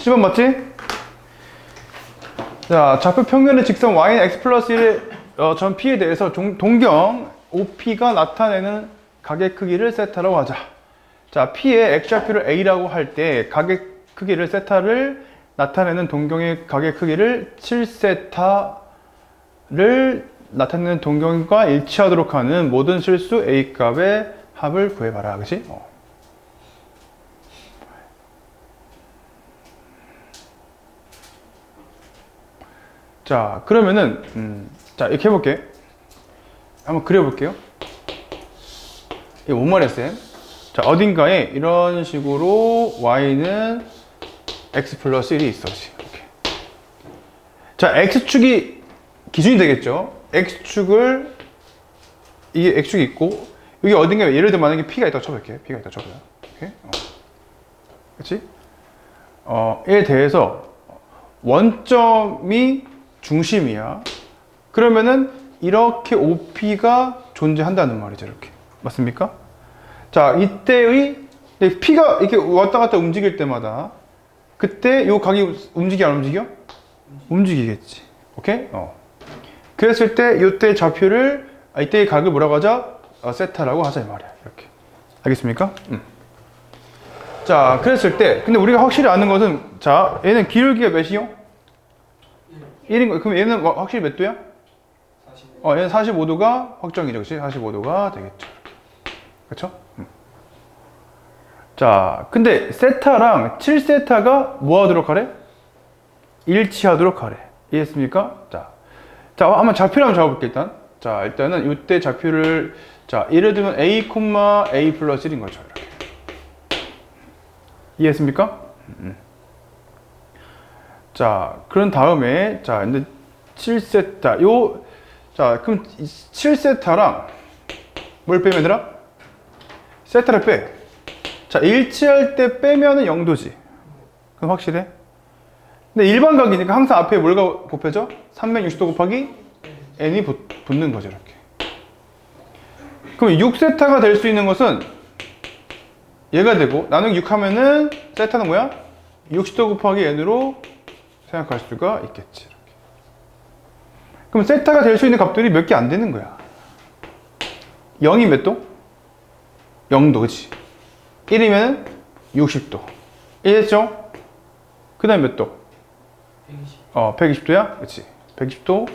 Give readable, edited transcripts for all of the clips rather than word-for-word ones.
1번 맞지? 자, 좌표 평면의 직선 y는 x 플러스 1의 전 p에 대해서 동경 OP가 나타내는 가게 크기를 세타라고 하자. 자, p의 x좌표를 a라고 할 때 가게 크기를 세타를 나타내는 동경의 가게 크기를 7세타를 나타내는 동경과 일치하도록 하는 모든 실수 a 값의 합을 구해봐라. 그치? 자, 그러면은 자, 이렇게 해볼게. 한번 그려볼게요. 이게 뭔 말이야, 쌤? 자, 어딘가에 이런 식으로 y는 x 플러스 1이 있어. 이렇게. 자, x축이 기준이 되겠죠? x축을, 이게 x축이 있고, 여기 어딘가에 예를 들어 만약에 p가 있다고 쳐볼게. p가 있다고 쳐봐요. 이렇게. 그치? 에 대해서 원점이 중심이야. 그러면은 이렇게 OP가 존재한다는 말이죠. 이렇게. 맞습니까? 자, 이때의 P가 이렇게 왔다 갔다 움직일 때마다 그때 요 각이 움직여 안 움직여? 움직이겠지. 오케이? 그랬을 때 이때 좌표를 이때의 각을 뭐라고 하자? 세타라고 하자 이 말이야. 이렇게. 알겠습니까? 자, 그랬을 때 근데 우리가 확실히 아는 것은 자, 얘는 기울기가 몇이요? 1인 거. 그럼 얘는 확실히 몇 도야? 45. 얘는 45도가 확정이죠. 그치? 45도가 되겠죠. 그쵸? 자, 근데 세타랑 7세타가 뭐 하도록 하래? 일치하도록 하래. 이해했습니까? 자, 한번 좌표를 한번 잡아볼게, 일단. 자, 일단은 이때 좌표를, 자, 예를 들면 a, a 플러스 1인 거죠. 이렇게. 이해했습니까? 자, 그런 다음에, 자, 근데 7세타, 자, 그럼 7세타랑 뭘 빼면 되나? 세타를 빼. 자, 일치할 때 빼면은 0도지. 그럼 확실해? 근데 일반각이니까 항상 앞에 뭘 곱해져? 360도 곱하기 n이 붙는 거죠, 이렇게. 그럼 6세타가 될 수 있는 것은 얘가 되고, 나누기 6 하면은 세타는 뭐야? 60도 곱하기 n으로 생각할 수가 있겠지. 이렇게. 그럼 세타가 될 수 있는 값들이 몇 개 안 되는 거야. 0이 몇 도? 0도, 그치? 1이면 60도. 이해했죠? 그 다음에 몇 도? 120. 120도야? 그치? 120도.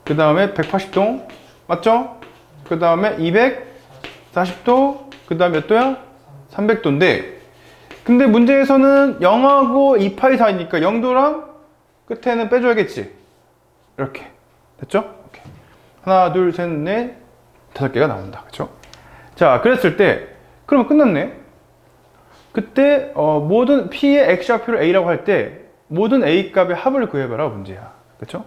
그 다음에 180도. 맞죠? 그 다음에 240도. 그 다음에 몇 도야? 300도인데, 근데 문제에서는 0하고 2파이 사이니까 0도랑 끝에는 빼줘야겠지. 이렇게. 됐죠? 오케이. 하나, 둘, 셋, 넷, 5개가 나온다. 그쵸? 자, 그랬을 때, 그러면 끝났네. 그때, 모든 P의 X좌표를 A라고 할 때, 모든 A 값의 합을 구해봐라. 문제야. 그쵸?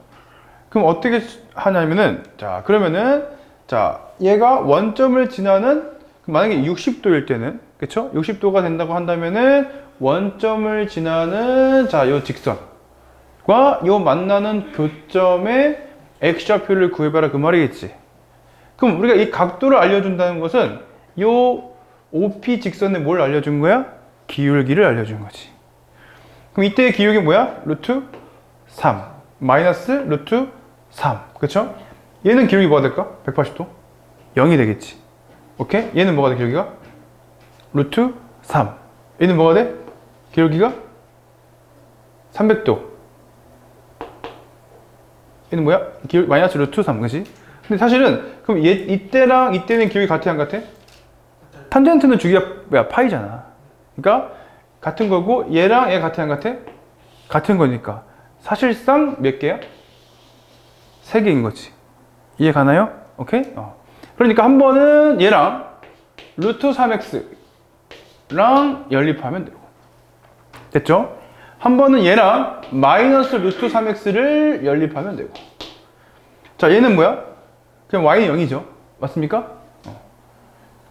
그럼 어떻게 하냐면은, 자, 그러면은, 자, 얘가 원점을 지나는, 만약에 60도일 때는, 그쵸? 60도가 된다고 한다면은 원점을 지나는 자, 요 직선과 요 만나는 교점의 x좌표를 구해봐라 그 말이겠지. 그럼 우리가 이 각도를 알려준다는 것은 요 OP 직선에 뭘 알려준 거야? 기울기를 알려준 거지. 그럼 이때의 기울기 뭐야? 루트 3 마이너스 루트 3. 그쵸? 얘는 기울기 뭐가 될까? 180도? 0이 되겠지. 오케이? 얘는 뭐가 돼? 기울기가? 루트 3. 얘는 뭐가 돼? 기울기가 300도. 얘는 뭐야? 마이너스 루트 3. 그치? 근데 사실은 그럼 이때랑 이때는 기울기 같아 안 같아? 탄젠트는 주기가 뭐야? 파이잖아. 그러니까 같은 거고 얘랑 얘 같아 안 같아? 같은 거니까 사실상 몇 개야? 3개인 거지. 이해 가나요? 오케이? 그러니까 한 번은 얘랑 루트 3x 랑 연립하면 되고. 됐죠? 한 번은 얘랑 마이너스 루트 3x를 연립하면 되고. 자, 얘는 뭐야? 그냥 y는 0이죠. 맞습니까?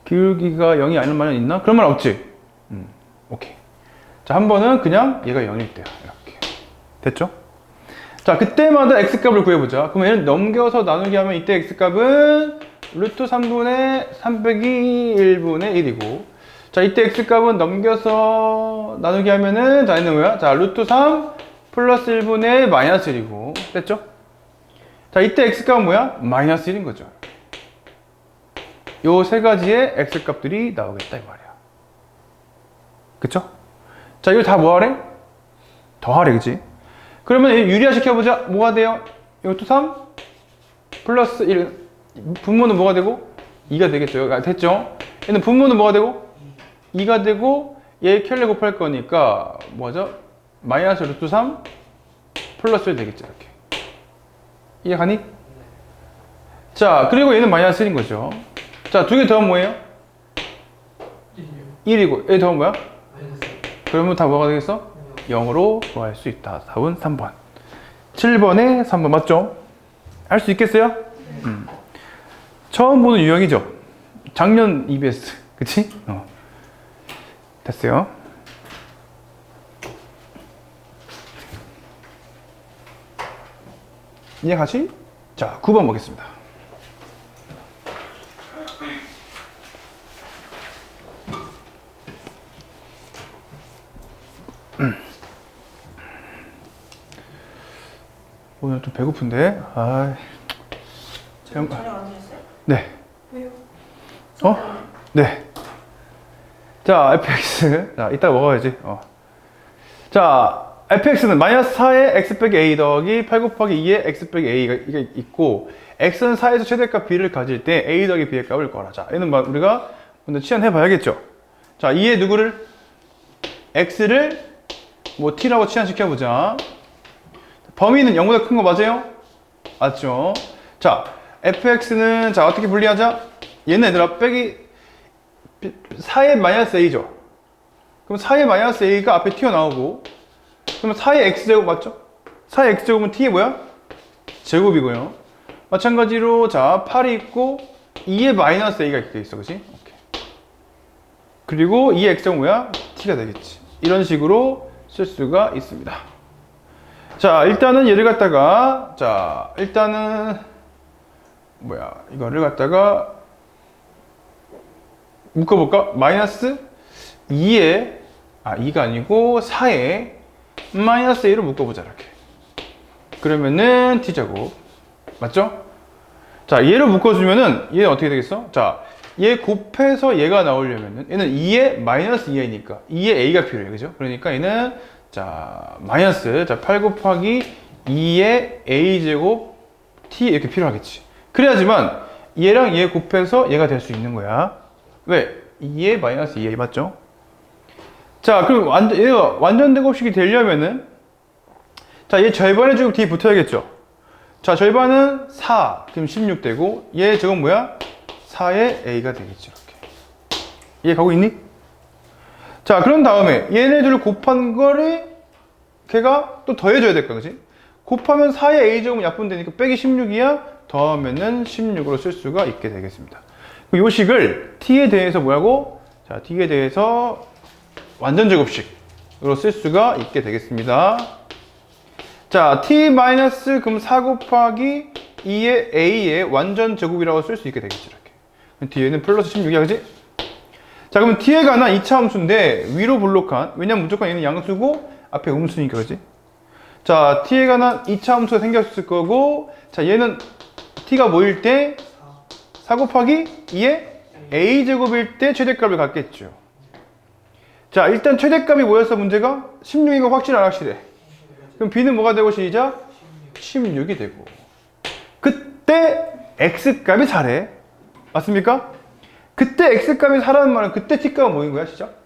기울기가 0이 아닌 말은 있나? 그런 말 없지? 오케이. 자, 한 번은 그냥 얘가 0일 때야. 이렇게. 됐죠? 자, 그때마다 x값을 구해보자. 그럼 얘를 넘겨서 나누기 하면 이때 x값은 루트 3분의 300이 1분의 1이고, 자, 이때 x값은 넘겨서 나누기 하면은, 자, 얘는 뭐야? 자, 루트 3 플러스 1분의 마이너스 1이고, 됐죠? 자, 이때 x값은 뭐야? 마이너스 1인 거죠. 요 세 가지의 x값들이 나오겠다, 이 말이야. 그쵸? 자, 이거 다 뭐 하래? 더하래, 그치? 그러면 유리화 시켜보자. 뭐가 돼요? 이것도 3 플러스 1. 분모는 뭐가 되고? 2가 되겠죠. 아, 됐죠? 얘는 분모는 뭐가 되고? 2가 되고, 얘 켤레 곱할 거니까, 뭐죠? 마이너스 루트 3 플러스 1 되겠죠. 이렇게. 이해 가니? 자, 그리고 얘는 마이너스 1인 거죠. 자, 두 개 더하면 뭐예요? 1이고, 얘 더하면 뭐야? 그러면 다 뭐가 되겠어? 0으로 구할 수 있다. 답은 3번. 7번에 3번 맞죠? 할 수 있겠어요? 처음 보는 유형이죠? 작년 EBS. 그치? 됐어요. 이해가시? 자, 9번 보겠습니다. 오늘 좀 배고픈데. 촬영 안 하셨어요? 네. 왜요? 네. 자, fx. 자, 이따 먹어야지. 자, fx는 마이너스 4의 x 빼기 a 더하기 8 곱하기 2의 x 빼기 a가 있고, x는 4에서 최대값 b를 가질 때 a 더하기 b의 값을 구하라. 자, 얘는 우리가 먼저 치환해 봐야겠죠. 자, 2의 누구를? x를 뭐 t라고 치환시켜 보자. 범위는 0보다 큰 거 맞아요? 맞죠? 자, fx는 자 어떻게 분리하자? 얘는 얘들아 빼기 4의 마이너스 a죠. 그럼 4의 마이너스 a가 앞에 튀어나오고, 그러면 4의 x제곱 맞죠? 4의 x제곱은 t의 뭐야? 제곱이고요. 마찬가지로 자 8이 있고 2의 마이너스 a가 이렇게 있어, 그치? 오케이. 그리고 2의 x제곱 뭐야? t가 되겠지. 이런 식으로 쓸 수가 있습니다. 자, 일단은 얘를 갖다가, 자, 일단은, 이거를 갖다가, 묶어볼까? 마이너스 2에, 2가 아니고 4에 마이너스 a로 묶어보자, 이렇게. 그러면은 t제곱. 맞죠? 자, 얘를 묶어주면은, 얘는 어떻게 되겠어? 자, 얘 곱해서 얘가 나오려면은, 얘는 2에 마이너스 2a니까, 2에 a가 필요해, 그죠? 그러니까 얘는, 자, 마이너스, 자, 8 곱하기 2의 a제곱 t 이렇게 필요하겠지. 그래야지만 얘랑 얘 곱해서 얘가 될 수 있는 거야. 왜? 2의 마이너스 2a 맞죠? 자, 그럼 얘가 완전제곱식이 되려면은, 자, 얘 절반의 제곱 뒤에 붙어야겠죠. 자, 절반은 4, 그럼 16 되고, 얘 저건 뭐야? 4의 a가 되겠지, 이렇게. 이해 가고 있니? 자, 그런 다음에 얘네들을 곱한 거를 걔가 또 더해줘야 될 거야, 그치? 곱하면 4의 a제곱은 약분되니까 빼기 16이야. 더하면은 16으로 쓸 수가 있게 되겠습니다. 요 식을 t에 대해서 뭐라고? 자, t에 대해서 완전 제곱식으로 쓸 수가 있게 되겠습니다. 자, t 마이너스 그럼 4 곱하기 2의 a의 완전 제곱이라고 쓸 수 있게 되겠지, 이렇게. 뒤에는 플러스 16이야, 그치? 자, 그러면 t에 관한 2차 함수인데 위로 블록한, 왜냐면 무조건 얘는 양수고 앞에 음수니까, 그지? 자, t에 관한 2차 함수가 생겼을 거고, 자, 얘는 t가 뭐일 때? 4 곱하기 2의 a제곱일 때 최대값을 갖겠죠. 자, 일단 최대값이 뭐였어, 문제가? 16인 거 확실해, 안 확실해? 그럼 b는 뭐가 되고 시작? 16이 되고. 그때 x값이 4래. 맞습니까? 그때 x값이 4라는 말은 그때 t값은 뭐인 거야, 시작?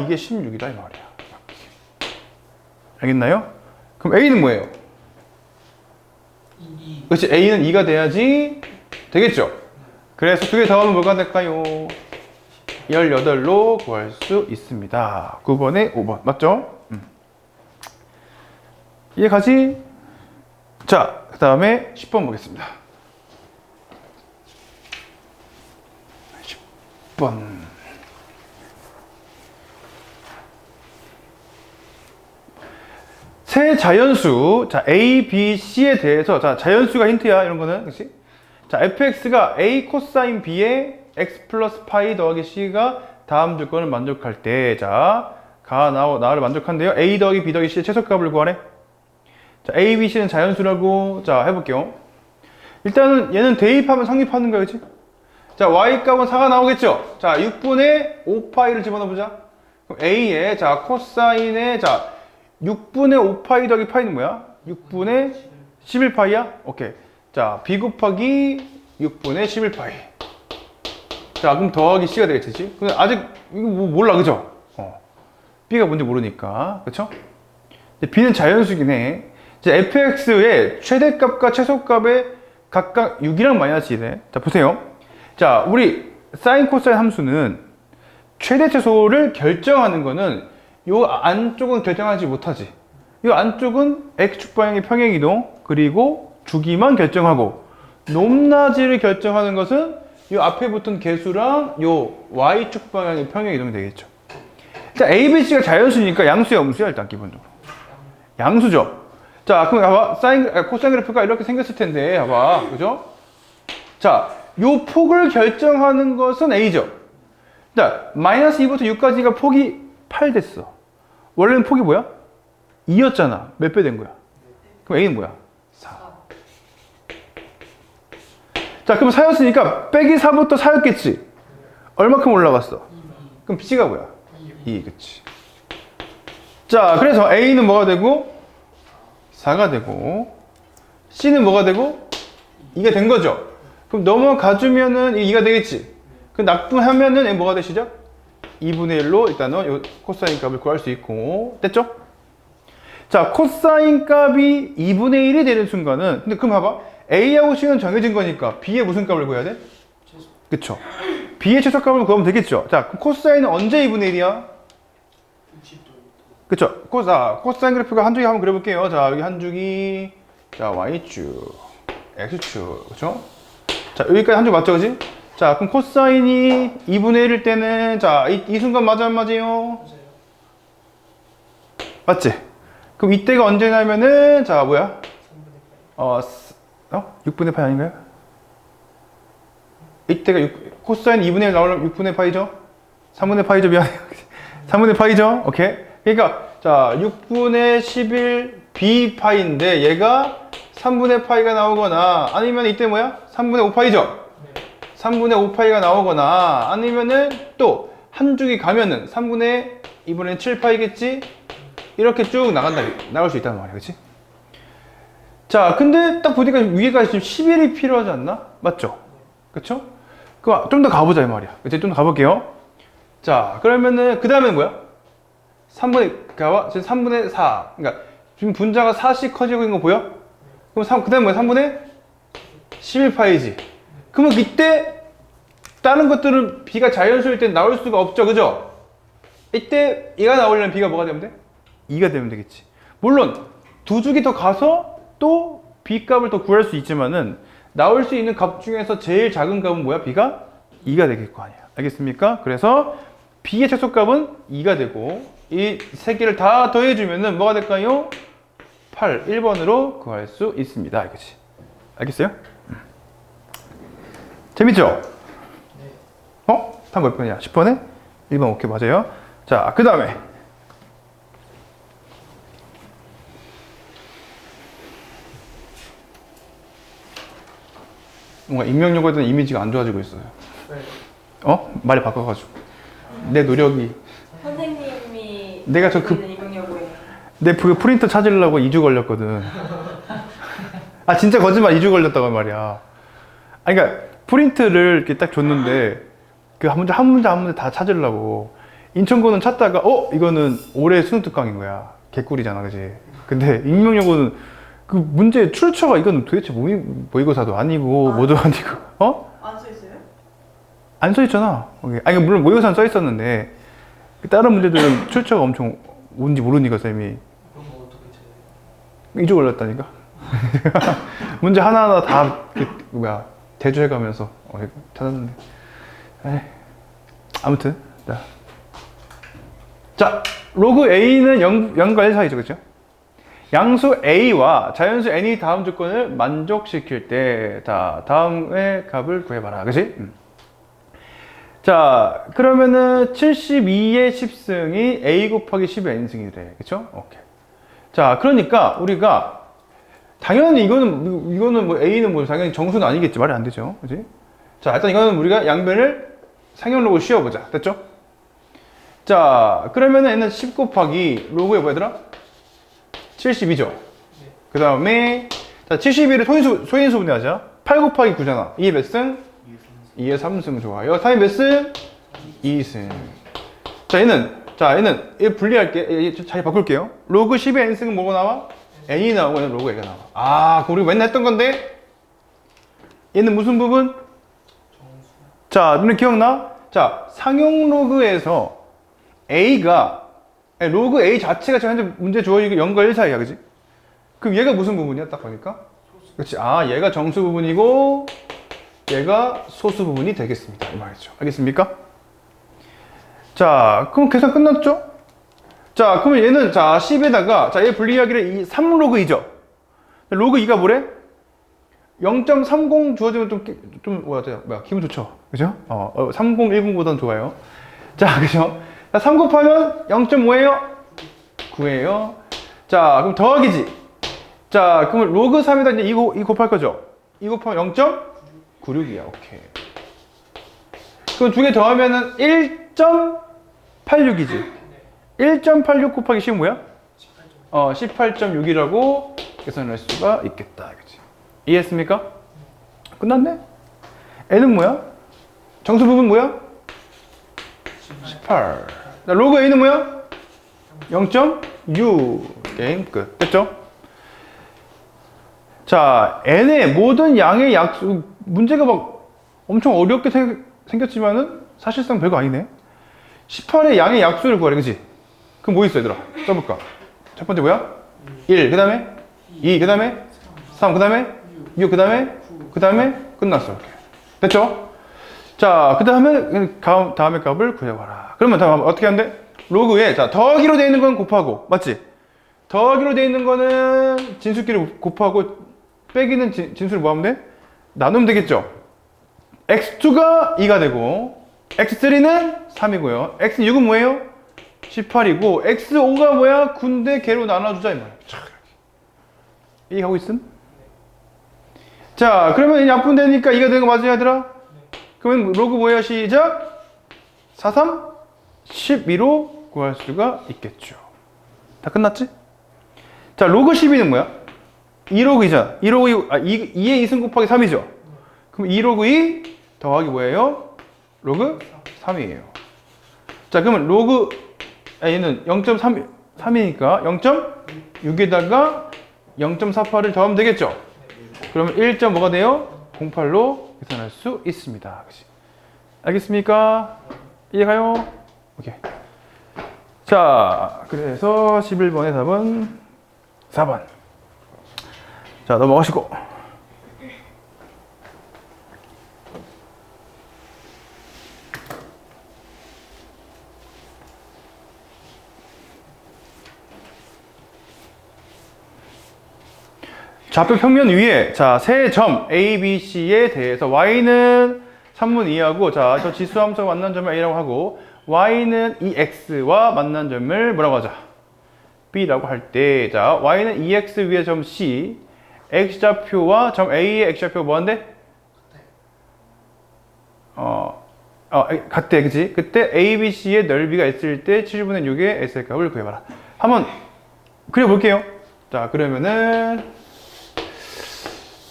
이게 16이다, 이 말이야. 알겠나요? 그럼 a는 뭐예요? 2. 그렇지, a는 2가 돼야지 되겠죠? 그래서 두 개 더하면 뭐가 될까요? 18로 구할 수 있습니다. 9번에 5번. 맞죠? 이해가지? 자, 그 다음에 10번 보겠습니다. 10번. 세 자연수, 자, A, B, C에 대해서, 자, 자연수가 힌트야, 이런 거는, 그치? 자, fx가 A 코사인 B에 x 플러스 파이 더하기 C가 다음 조건을 만족할 때, 자, 가, 나를 만족한대요. A 더하기 B 더하기 C의 최소값을 구하래. 자, A, B, C는 자연수라고, 자, 해볼게요. 일단은 얘는 대입하면 성립하는 거야, 그치? 자, Y 값은 4가 나오겠죠? 자, 6분의 5파이를 집어넣어보자. 그럼 A에, 자, 코사인에, 자, 6분의 5파이 더하기 파이는 뭐야? 6분의 11파이야? 오케이. 자, B 곱하기 6분의 11파이. 자, 그럼 더하기 C가 되겠지? 근데 아직, 이거 뭐 몰라, 그죠? B가 뭔지 모르니까. 그쵸? B는 자연수긴 해. 이제 fx의 최대값과 최소값의 각각 6이랑 마이너스 1에. 자, 보세요. 자, 우리 사인 코사인 함수는 최대 최소를 결정하는 거는 요 안쪽은 결정하지 못하지. 요 안쪽은 x축 방향의 평행이동 그리고 주기만 결정하고 높낮이를 결정하는 것은 요 앞에 붙은 개수랑 요 y축 방향의 평행이동이 되겠죠. 자, a, b, c가 자연수니까 양수야 음수야 일단 기본적으로. 양수죠. 자, 그럼 봐봐. 코사인 그래프가 이렇게 생겼을 텐데 봐봐. 그죠? 자, 요 폭을 결정하는 것은 a죠. 자, 마이너스 2부터 6까지가 폭이 8 됐어. 원래는 폭이 뭐야? 2였잖아. 몇 배 된 거야? 그럼 a는 뭐야? 4. 자, 그럼 4였으니까 빼기 4부터 4였겠지? 얼마큼 올라갔어? 그럼 b가 뭐야? 2, 그치. 자, 그래서 a는 뭐가 되고? 4가 되고 C는 뭐가 되고? 2가 된 거죠. 그럼 넘어가주면은 2가 되겠지. 그럼 낙분하면은 뭐가 되시죠? 2분의 1로 일단은 요 코사인 값을 구할 수 있고 됐죠? 자, 코사인 값이 2분의 1이 되는 순간은 근데 그럼 봐봐. A하고 C는 정해진 거니까 B의 무슨 값을 구해야 돼? 그쵸? B의 최소값을 구하면 되겠죠? 자, 그럼 코사인은 언제 2분의 1이야? 그쵸? 코사인 그래프가 한 줄기 한번 그려볼게요. 자, 여기 한 줄기, 자, Y축, X축, 그쵸? 자, 여기까지 한 줄 맞죠, 그지? 자, 그럼 코사인이 2분의 1일 때는, 자, 이 순간 맞아, 안 맞아요? 맞지? 그럼 이때가 언제냐면은, 자, 뭐야? 6분의 파이 아닌가요? 이때가 코사인 2분의 1 나오려면 6분의 파이죠? 3분의 파이죠, 미안해요. 3분의 파이죠? 오케이. 그러니까 자 6분의 11 b파이인데 얘가 3분의 파이가 나오거나 아니면 이때 뭐야? 3분의 5파이죠? 3분의 5파이가 나오거나 아니면은 또 한 주기 가면은 3분의 2분의 7파이겠지? 이렇게 쭉 나갈 수 있단 말이야, 그치? 자, 근데 딱 보니까 위에가 지금 11이 필요하지 않나? 맞죠? 그쵸? 그럼 좀 더 가보자 이 말이야. 이제 좀 더 가볼게요. 자, 그러면은 그 다음에 뭐야? 3분의 4. 그러니까 지금 분자가 4씩 커지고 있는 거 보여? 그럼 그 다음에 뭐야? 3분의 11파이지. 그러면 이때 다른 것들은 b가 자연수일 때 나올 수가 없죠, 그죠? 이때 얘가 나오려면 b가 뭐가 되면 돼? 2가 되면 되겠지. 물론 두 주기 더 가서 또 b 값을 더 구할 수 있지만은 나올 수 있는 값 중에서 제일 작은 값은 뭐야? b가 2가 되겠 거 아니야. 알겠습니까? 그래서 b의 최소값은 2가 되고 이 세 개를 다 더해주면은 뭐가 될까요? 8, 1번으로 구할 수 있습니다. 알겠지? 알겠어요? 재밌죠? 네. 다음 몇 번이야? 10번에? 1번 오케이 맞아요. 자, 그 다음에 뭔가 익명용어에 대한 이미지가 안 좋아지고 있어요. 네. 말이 바꿔가지고 내 노력이 선생님이 내가 내 프린터 찾으려고 2주 걸렸거든. 아 진짜 거짓말 2주 걸렸다고 말이야. 아니 그러니까 프린트를 이렇게 딱 줬는데 그 한 문제 다 찾으려고 인천고는 찾다가 이거는 올해 수능 특강인 거야. 개꿀이잖아, 그지? 근데 익명용어는 그 문제 출처가 이건 도대체 모의고사도 아니고 뭐도 아니고 안 써 있어요? 안 써 있잖아. 아니 물론 모의고사는 써 있었는데 다른 문제들은 출처가 엄청 뭔지 모르니까 쌤이. 그런 거 어떻게 찾아요? 2주 걸렸다니까. 문제 하나하나 다 대조해가면서 찾았는데. 아무튼 자 로그 a는 0과 1 사이죠, 그렇죠? 양수 a와 자연수 n이 다음 조건을 만족시킬 때 다음의 값을 구해봐라, 그치? 자, 그러면은 72의 10승이 a 곱하기 10의 n승이 돼. 그쵸? 오케이. 자, 그러니까 우리가 당연히 이거는 뭐 a는 뭐 당연히 정수는 아니겠지. 말이 안 되죠. 그지? 자, 일단 이거는 우리가 양변을 상형로그 씌워보자. 됐죠? 자, 그러면은 얘는 10 곱하기 로그에 뭐더라? 72죠? 그 다음에 자, 72를 소인수 분해하자. 8 곱하기 9잖아. 이게 몇 승? 2의 3승. 좋아요. 3이 몇 승? 2승. 자, 얘는 얘 분리할게. 얘 잘 바꿀게요. 로그 10의 n승은 뭐가 나와? n이 나오고 얘는 로그 a가 나와. 아, 그거 우리가 맨날 했던 건데 얘는 무슨 부분? 자, 너네 기억나? 자, 상용 로그에서 a가 로그 a 자체가 지금 현재 문제 주어지고 0과 1 사이야. 그지? 그럼 얘가 무슨 부분이야? 딱 보니까. 그렇지. 아, 얘가 정수 부분이고 얘가 소수 부분이 되겠습니다. 이 말이죠. 알겠습니까? 자, 그럼 계산 끝났죠? 자, 그러면 얘는 자 10에다가 자, 얘 분리하기를 3로그 2죠. 로그 2가 뭐래? 0.30 주어지면 뭐야, 기분 좋죠? 그죠? 3010보단 좋아요. 자, 그죠? 자, 3 곱하면 0.5예요? 9예요. 자, 그럼 더하기지. 자, 그러면 로그 3에다 이제 2 곱할 거죠? 2 곱하면 0.96이야. 오케이. 그럼 두 개 더하면은 1.86이지. 1.86 곱하기 10은 뭐야? 18.6이라고 계산할 수가 있겠다. 그치? 이해했습니까? 끝났네? n은 뭐야? 정수 부분 뭐야? 18. 자, 로그 a는 뭐야? 0.6. 게임 끝. 됐죠? 자, n의 모든 양의 약수, 문제가 막 엄청 어렵게 생겼지만은 사실상 별거 아니네. 18의 양의 약수를 구하래, 그치? 그럼 뭐 있어, 얘들아? 써볼까? 첫 번째 뭐야? 1, 그 다음에 2, 그 다음에 3, 그 다음에 6, 그 다음에 끝났어. 이렇게. 됐죠? 자, 그 다음에 다음에 값을 구해봐라. 그러면 다음 어떻게 하는데? 로그에 자 더하기로 되어 있는 건 곱하고, 맞지? 더하기로 되어 있는 거는 진수끼리 곱하고 빼기는 진수를 뭐 하면 돼? 나누면 되겠죠? x2가 2가 되고 x3는 3이고요. x6은 뭐예요? 18이고 x5가 뭐야? 9인데 걔로 나눠주자 이 말이야. 이해하고 있음? 자, 그러면 약분되니까 2가 되는 거 맞아요, 얘들아? 그러면 로그 뭐예요? 시작! 4, 3, 12로 구할 수가 있겠죠. 다 끝났지? 자, 로그 12는 뭐야? 2로그 2잖아. 2로그 2, 2의 2승 곱하기 3이죠? 그럼 2로그 2 더하기 뭐예요? 로그 3이에요. 자, 그러면 로그 얘는 0.3이니까 0.6에다가 0.48을 더하면 되겠죠? 그러면 1.5가 돼요? 08로 계산할 수 있습니다. 그치? 알겠습니까? 이해가요? 오케이. 자, 그래서 11번의 답은 4번. 자, 넘어가시고. 좌표 평면 위에 자, 세 점 A, B, C에 대해서 y는 3분 2하고 자, 저 지수 함수가 만난 점을 A라고 하고 y는 이 x와 만난 점을 뭐라고 하자? B라고 할 때 자, y는 2x 위에 점 C x좌표와 점 A의 x좌표가 뭐한데? 같대, 그치? 그때 A, B, C의 넓이가 S일 때 7분의 6의 S의 값을 구해봐라. 한번 그려볼게요. 자, 그러면은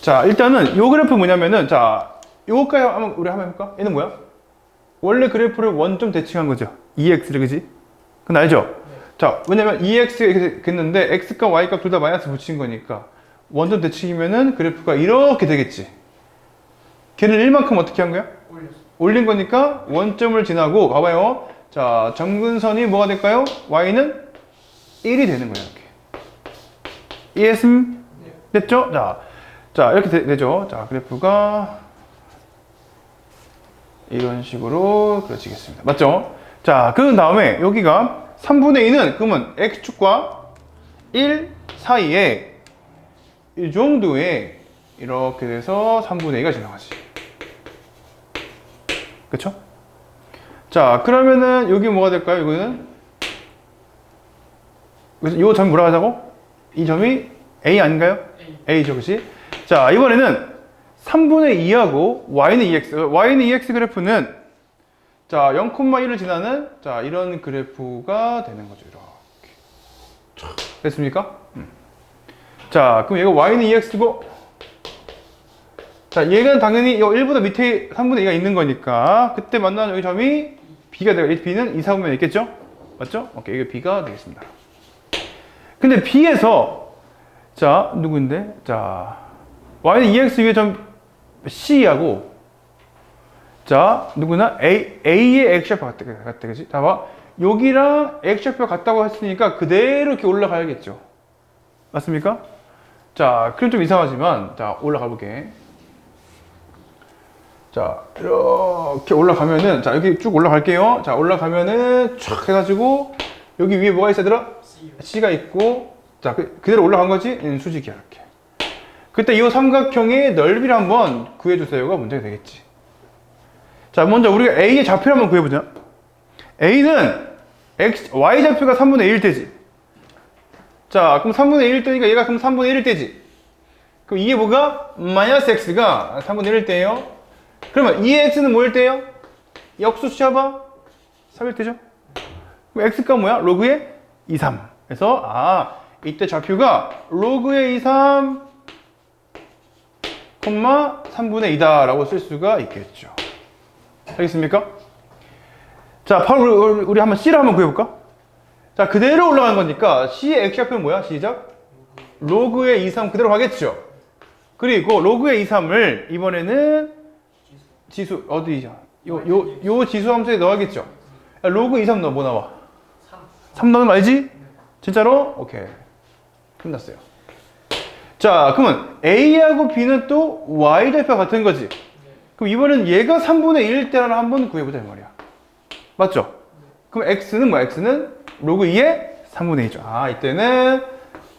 자, 일단은 요 그래프 뭐냐면은 자, 요거까지 우리 한번 해볼까? 얘는 뭐야? 원래 그래프를 원점 대칭한 거죠. 2x를, 그지? 그건 알죠? 네. 자, 왜냐면 2x가 이렇게 됐는데 x값 y값 둘 다 마이너스 붙인 거니까 원점 대칭이면은 그래프가 이렇게 되겠지. 걔는 1만큼 어떻게 한 거야? 올린 거니까 원점을 지나고 봐봐요. 자, 점근선이 뭐가 될까요? y는 1이 되는 거야, 이렇게. 이해했음? 네. 됐죠? 자, 이렇게 되죠. 자, 그래프가 이런 식으로 그려지겠습니다. 맞죠? 자, 그 다음에 여기가 3분의 2는 그러면 x축과 1 사이에 이 정도에 이렇게 돼서 3분의 2가 지나가지. 그쵸? 자, 그러면은 여기 뭐가 될까요? 이거는 그래서 이 점이 뭐라고 하자고? 이 점이 A 아닌가요? A죠, 그치? 자, 이번에는 3분의 2하고 y는 2x, y는 2x 그래프는 자, 0,1을 지나는 자, 이런 그래프가 되는 거죠. 이렇게. 됐습니까? 자, 그럼 얘가 y는 2x고 자, 얘가 당연히 이 1보다 밑에 3분의 2가 있는 거니까 그때 만나는 여기 점이 b가 되고 이 b는 2, 4분의 있겠죠? 맞죠? 오케이, 이게 b가 되겠습니다. 근데 b에서 자, 누구인데? 자, y는 2x 위에 점 c하고 자, 누구나 A의 X좌표 같다, 그지? 자, 봐. 여기랑 X좌표가 같다고 했으니까 그대로 이렇게 올라가야겠죠. 맞습니까? 자, 그럼 좀 이상하지만, 자, 올라가 볼게. 자, 이렇게 올라가면은, 자, 여기 쭉 올라갈게요. 자, 올라가면은, 촥 해가지고, 여기 위에 뭐가 있어, 얘들아? C가 있고, 자, 그대로 올라간 거지? 수직이야, 이렇게. 그때 이 삼각형의 넓이를 한번 구해주세요가 문제가 되겠지. 자, 먼저 우리가 A의 좌표를 한번 구해보자. A는 Y좌표가 3분의 1 되지. 자, 그럼 3분의 1 되니까 얘가 그럼 3분의 1 되지. 그럼 이게 뭐가? 마이너스 X가 3분의 1 대요. 그러면 2X는 뭐일 때요? 역수 취해봐. 3일 때죠. 그럼 X가 뭐야? 로그의 2, 3. 그래서, 이때 좌표가 로그의 2, 3, 3분의 2다 라고 쓸 수가 있겠죠. 알겠습니까? 자, 바로 우리 한번 C를 한번 구해볼까? 자, 그대로 올라가는 거니까 C의 X좌표는 뭐야? 시작. 로그의 2, 3 그대로 가겠죠? 그리고 로그의 2, 3을 이번에는 지수, 어디죠? 요 지수 함수에 넣어야겠죠? 야, 로그 2, 3 넣어, 뭐 나와? 3 넣으면 알지? 진짜로? 오케이. 끝났어요. 자, 그러면 A하고 B는 또 Y좌표가 같은 거지? 그럼 이번엔 얘가 3분의 1 때라는 한번 구해보자, 이 말이야. 맞죠? 그럼 X는 뭐야? X는 로그 2의 3분의 2죠. 이때는,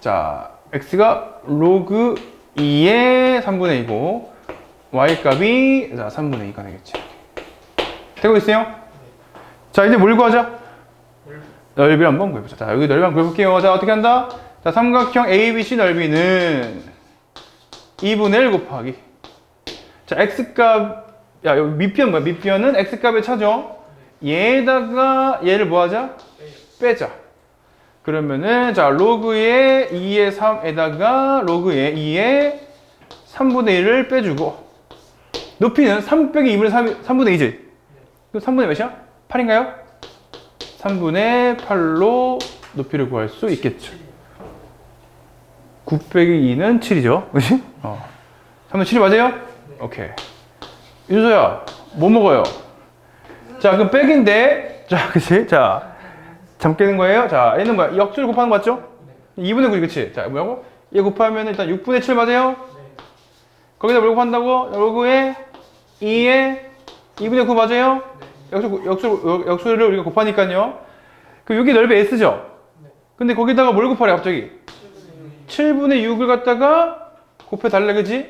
자, X가 로그 2의 3분의 2고, Y 값이, 자, 3분의 2가 되겠지. 되고 있어요? 자, 이제 뭘 구하자? 넓이를 한번 구해보자. 자, 여기 넓이 한번 구해볼게요. 자, 어떻게 한다? 자, 삼각형 ABC 넓이는 2분의 1 곱하기. 자, X값, 야, 여기 밑변 뭐야? 밑변은 X값에 차죠? 얘에다가 얘를 뭐 하자? 빼자. 그러면은, 자, 로그의 2의 3에다가 로그의 2의 3분의 1을 빼주고, 높이는 3 빼기 2분의 3분의 2지? 그럼 3분의 몇이야? 8인가요? 3분의 8로 높이를 구할 수 있겠죠. 9 빼기 2는 7이죠. 그치? 3분의 7이 맞아요? 오케이. 윤서야, 뭐 먹어요? 자, 그럼 백인데, 자, 그치? 자, 잠 깨는 거예요? 자, 얘는 뭐야? 역수를 곱하는 거 맞죠? 2분의 9, 그치? 자, 뭐라고? 얘 곱하면 일단 6분의 7 맞아요? 거기다 뭘 곱한다고? 로그에 2에 2분의 9 맞아요? 역수를 우리가 곱하니까요. 그럼 여기 넓이 S죠? 근데 거기다가 뭘 곱하래, 갑자기? 7분의 6을 갖다가 곱해달래, 그지?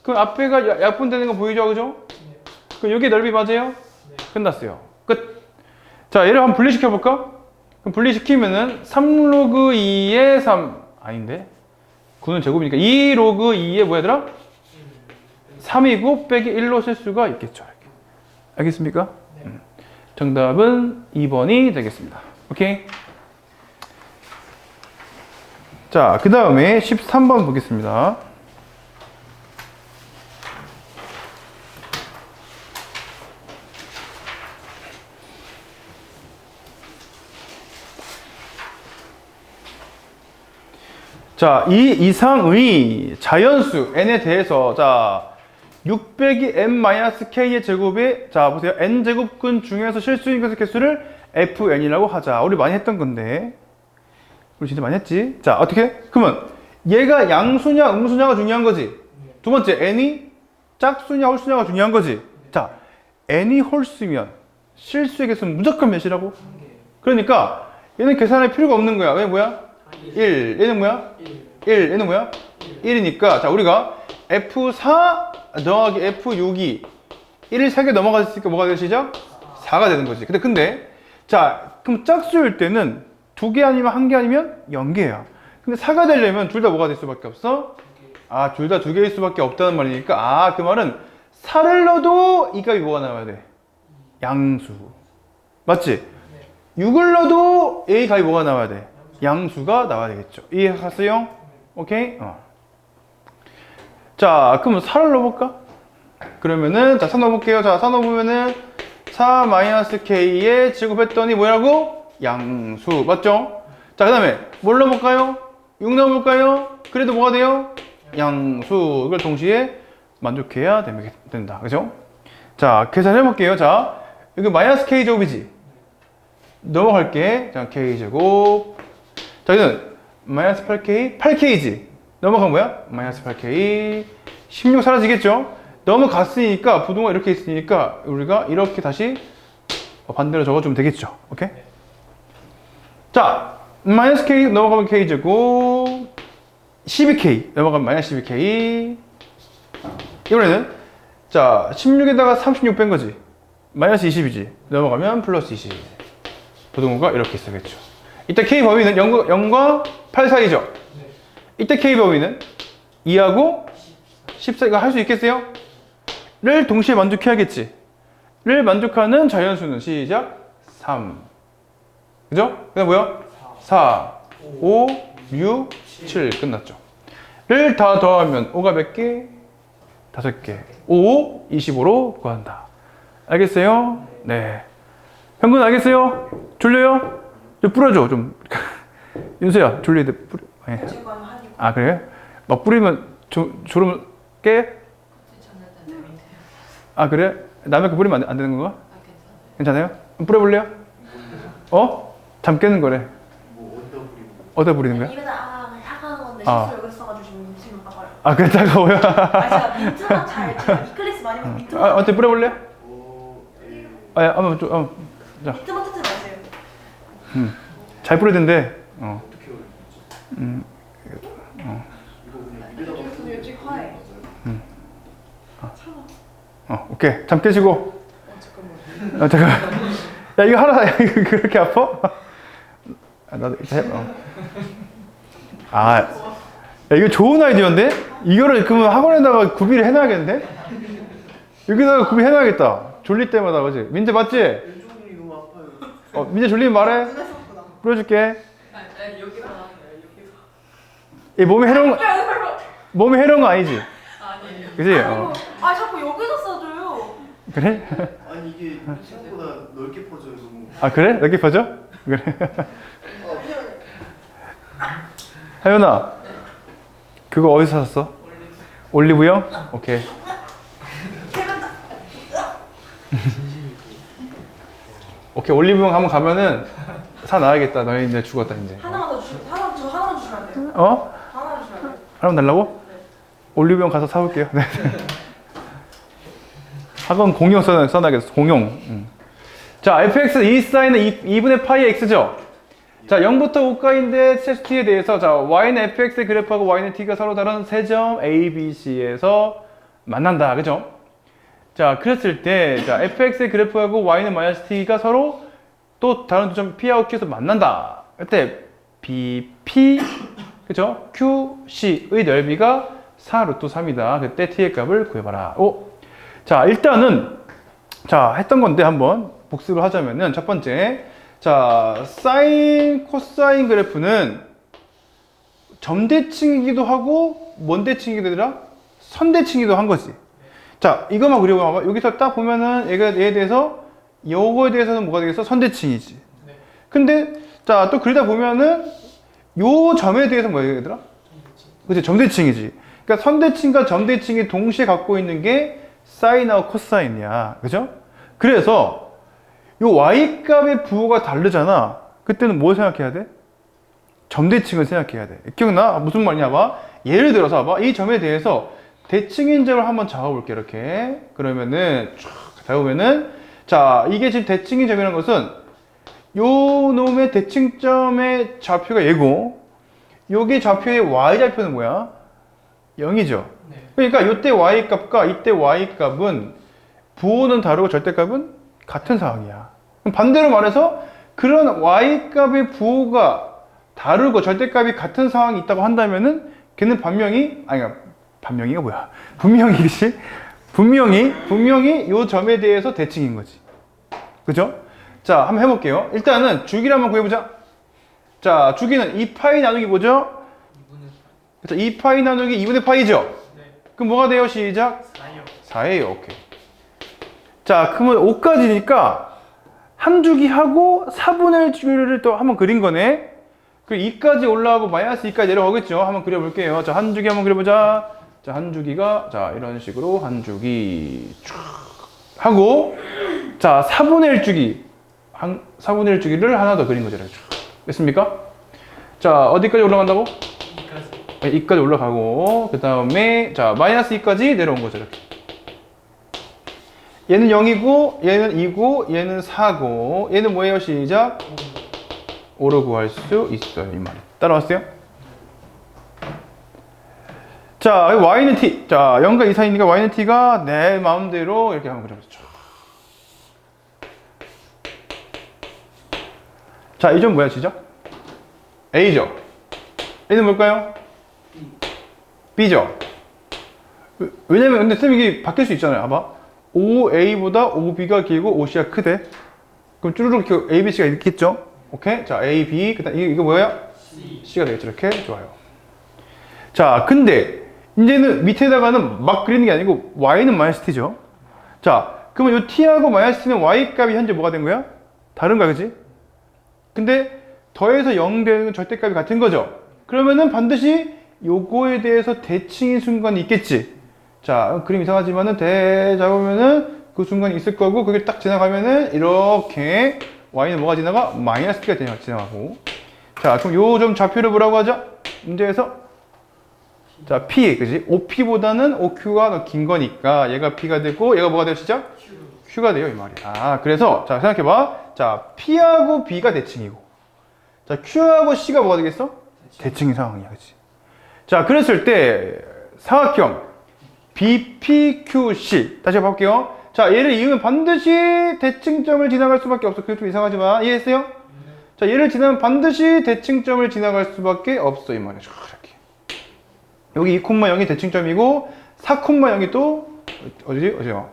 그럼 앞에가 약분되는 거 보이죠, 그죠? 그럼 여기 넓이 맞아요? 끝났어요. 끝. 자, 얘를 한번 분리시켜볼까? 그럼 분리시키면은 3로그 2의 3 아닌데? 9는 제곱이니까 2로그 2의 뭐야, 얘들아? 3이고 빼기 1로 쓸 수가 있겠죠. 이렇게. 알겠습니까? 정답은 2번이 되겠습니다. 오케이? 자, 그 다음에 13번 보겠습니다. 자, 이 이상의 자연수 n에 대해서 자 6 빼기 n-k의 제곱에 자 보세요. n제곱근 중에서 실수인 것의 개수를 fn이라고 하자. 우리 많이 했던 건데 우리 진짜 많이 했지. 자, 어떻게? 그러면 얘가 양수냐 음수냐가 중요한 거지. 두 번째 n이 짝수냐 홀수냐가 중요한 거지. 자, n이 홀수면 실수의 개수는 무조건 몇이라고? 그러니까 얘는 계산할 필요가 없는 거야. 왜 뭐야? 1. 얘는 뭐야? 1. 얘는 뭐야? 1이니까 자 우리가 F4 더하기 F6이 1을 3개 넘어갔으니까 뭐가 되시죠? 4가 되는 거지. 근데 자, 그럼 짝수일 때는 2개 아니면 1개 아니면 0개야. 근데 4가 되려면 둘 다 뭐가 될 수밖에 없어? 아, 둘 다 2개일 수밖에 없다는 말이니까, 아, 그 말은 4를 넣어도 이 값이 뭐가 나와야 돼? 양수. 맞지? 6을 넣어도 A 값이 뭐가 나와야 돼? 양수가 나와야 되겠죠. 이해갔어요? 오케이? 자, 그럼 4를 넣어볼까? 그러면은, 자, 4 넣어볼게요. 자, 4 넣어보면은, 4-k에 제곱했더니 뭐라고? 양수. 맞죠? 자, 그 다음에, 뭘 넣어볼까요? 6 넣어볼까요? 그래도 뭐가 돼요? 양수. 이걸 동시에 만족해야 된다. 그죠? 자, 계산해볼게요. 자, 여기 마이너스 k제곱이지? 넘어갈게. 자, k제곱. 자, 여기는 마이너스 8k, 8k지? 넘어간 뭐야? 마이너스 8k. 16 사라지겠죠? 넘어갔으니까, 부동가 이렇게 있으니까, 우리가 이렇게 다시 반대로 적어주면 되겠죠? 오케이? 자, 마이너스 k 넘어가면 k제곱. 12k 넘어가면 마이너스 12k. 이번에는 자 16에다가 36 뺀 거지. 마이너스 20이지. 넘어가면 플러스 20. 부등호가 이렇게 있어야겠죠. 이때 k 범위는 0과 8 사이죠. 이때 k 범위는 2하고 10 사이가 할 수 있겠어요? 를 동시에 만족해야겠지. 를 만족하는 자연수는 시작 3. 그죠? 그다음 뭐야? 4, 5, 6, 7 끝났죠. 를 다 더하면 5가 몇 개? 5개. 5, 25로 구한다. 알겠어요? 네. 형군 알겠어요? 졸려요? 좀 뿌려줘 좀. 윤수야 졸리대 뿌려. 네. 아 그래요? 막 뿌리면 졸음 깨? 아 그래? 남의 거 뿌리면 안 되는 건가? 괜찮아요? 뿌려볼래요? 잠 깨는 거래. 어디다 뿌리는 거야? 입에다 사가는 건데 아. 실수로 여기 써가지고 지금 지금 바꿔요. 아 그래 따가워요? 제가 민트만 제가 이클리스 많이 먹고 민트만 어때 뿌려볼래? 아야 한번 좀 자. 민트만 터트 마세요. 잘 뿌리던데. 요즘 화해. 오케이. 잠 깨시고. 잠깐. 야, 이거 하나, 이거 그렇게 아파? 나도 야, 이거 좋은 아이디어인데? 이거를 그러면 학원에다가 구비를 해놔야겠는데? 여기다가 구비해놔야겠다. 졸릴 때마다, 그지? 민재 맞지? 왼쪽이 너무 아파요. 민재 졸리면 말해. 뿌려줄게. 여기서 이 몸에 해로운 거 아니지? 아니에요. 그지? 아 자꾸 여기서 써줘요. 그래? 아니 이게 생각보다 넓게 퍼져요 너무. 아, 그래? 이렇게 퍼져? 그래. 하연아, 그거 어디서 샀어? 올리브영? 오케이. 오케이, 올리브영 한번 가면은 사놔야겠다. 너희 이제 죽었다, 이제. 하나만 더 하나만 주시면 안 돼요? 하나만 주시면 안 돼요? 하나만 달라고? 올리브영 가서 사올게요. 네. 학원 공용 써놔야겠어, 공용. 자, fx 이 사인은 2분의 파이 x죠? 자, 0부터 5가인데 t에 대해서 자, y는 fx의 그래프하고 y는 t가 서로 다른 세 점 a, b, c에서 만난다. 그죠? 자, 그랬을 때 자, fx의 그래프하고 y는 마이너스 t가 서로 또 다른 두 점 p하고 q에서 만난다. 그때 b, p 그죠? q, c의 넓이가 4루트 3이다. 그때 t의 값을 구해봐라. 자, 일단은 자, 했던 건데 한번 복습을 하자면은 첫 번째 자, 사인, 코사인 그래프는 점대칭이기도 하고 뭔 대칭이기도 하더라? 선대칭이기도 한 거지. 자, 이것만 그려봐봐. 여기서 딱 보면은 얘에 대해서 요거에 대해서는 뭐가 되겠어? 선대칭이지. 근데 자, 또 그리다 보면은 요 점에 대해서 뭐가 되더라? 그치, 점대칭이지. 그러니까 선대칭과 점대칭이 동시에 갖고 있는 게 사인하고 코사인이야. 그죠? 그래서 요 y값의 부호가 다르잖아. 그때는 뭘 생각해야 돼? 점대칭을 생각해야 돼. 기억나? 무슨 말이냐 봐. 예를 들어서 봐봐. 이 점에 대해서 대칭인 점을 한번 잡아볼게. 이렇게. 그러면은 쫙 잡으면은 자, 이게 지금 대칭인 점이라는 것은 요 놈의 대칭점의 좌표가 얘고 요게 좌표의 y좌표는 뭐야? 0이죠. 그러니까 이때 y값과 이때 y값은 부호는 다르고 절대값은 같은 상황이야. 그럼 반대로 말해서 그런 y값의 부호가 다르고 절대값이 같은 상황이 있다고 한다면은 걔는 반명이가 뭐야? 분명히 이 점에 대해서 대칭인 거지. 그죠? 자, 한번 해볼게요. 일단은 주기를 한번 구해보자. 자, 주기는 2파이 나누기 뭐죠? 그쵸? 2파이 나누기 2분의 파이죠? 네. 그럼 뭐가 돼요? 시작. 4요. 4예요. 오케이. 자, 그러면 5까지니까 한 주기 하고 4분의 1주기를 또 한번 그린 거네. 그 2까지 올라가고 마이너스 2까지 내려가겠죠. 한번 그려볼게요. 자, 한 주기 한번 그려보자. 자, 한 주기가 자 이런 식으로 한 주기 쭉 하고 자 4분의 1주기 4분의 1주기를 하나 더 그린 거죠. 이렇게 쭉. 됐습니까? 자, 어디까지 올라간다고? 2까지. 2까지 올라가고 그 다음에 자 마이너스 2까지 내려온 거죠. 이렇게. 얘는 0이고 얘는 2고 얘는 4고 얘는 뭐예요? 시작. 5로 구할 수 있어요. 이 말이. 따라왔어요? 자, y는 t. 자, 0과 2 사이니까 y는 t가 내 마음대로 이렇게 한번 그려보죠. 자, 이 점 뭐야, 시작? a죠. a는 뭘까요? b죠. 왜냐면 근데 쌤 이게 바뀔 수 있잖아요. 봐봐. 5a보다 5b가 길고 5c가 크대. 그럼 쭈루룩 이렇게 a, b, c가 있겠죠? 오케이? 자, a, b. 그다음 이거 뭐예요? c가 되겠죠. 이렇게 좋아요. 자, 근데 이제는 밑에다가는 막 그리는 게 아니고 y는 마이너스 t죠. 자, 그러면 이 t하고 마이너스 t는 y 값이 현재 뭐가 된 거야? 다른 거야, 그지? 근데 더해서 0 되는 절대값이 같은 거죠. 그러면은 반드시 요거에 대해서 대칭인 순간이 있겠지. 자, 그림 이상하지만은 잡으면은 그 순간이 있을 거고 그게 딱 지나가면은 이렇게 y는 뭐가 지나가? 마이너스 t가 지나가고. 자, 그럼 요 점 좌표를 뭐라고 하죠? 문제에서 자, P, 그지? OP보다는 OQ가 더 긴 거니까 얘가 P가 되고 얘가 뭐가 돼요, 시작? Q가 돼요, 이 말이야. 아, 그래서 자, 생각해봐. 자, P하고 B가 대칭이고 자, Q하고 C가 뭐가 되겠어? 대칭인 상황이야, 그지? 자, 그랬을 때 사각형 BPQC 다시 한번 볼게요. 자, 얘를 이으면 반드시 대칭점을 지나갈 수밖에 없어. 그게 좀 이상하지만 이해했어요? 자, 얘를 지나면 반드시 대칭점을 지나갈 수밖에 없어, 이 말이야. 이렇게. 여기 2,0이 대칭점이고 4,0이 또 어디요?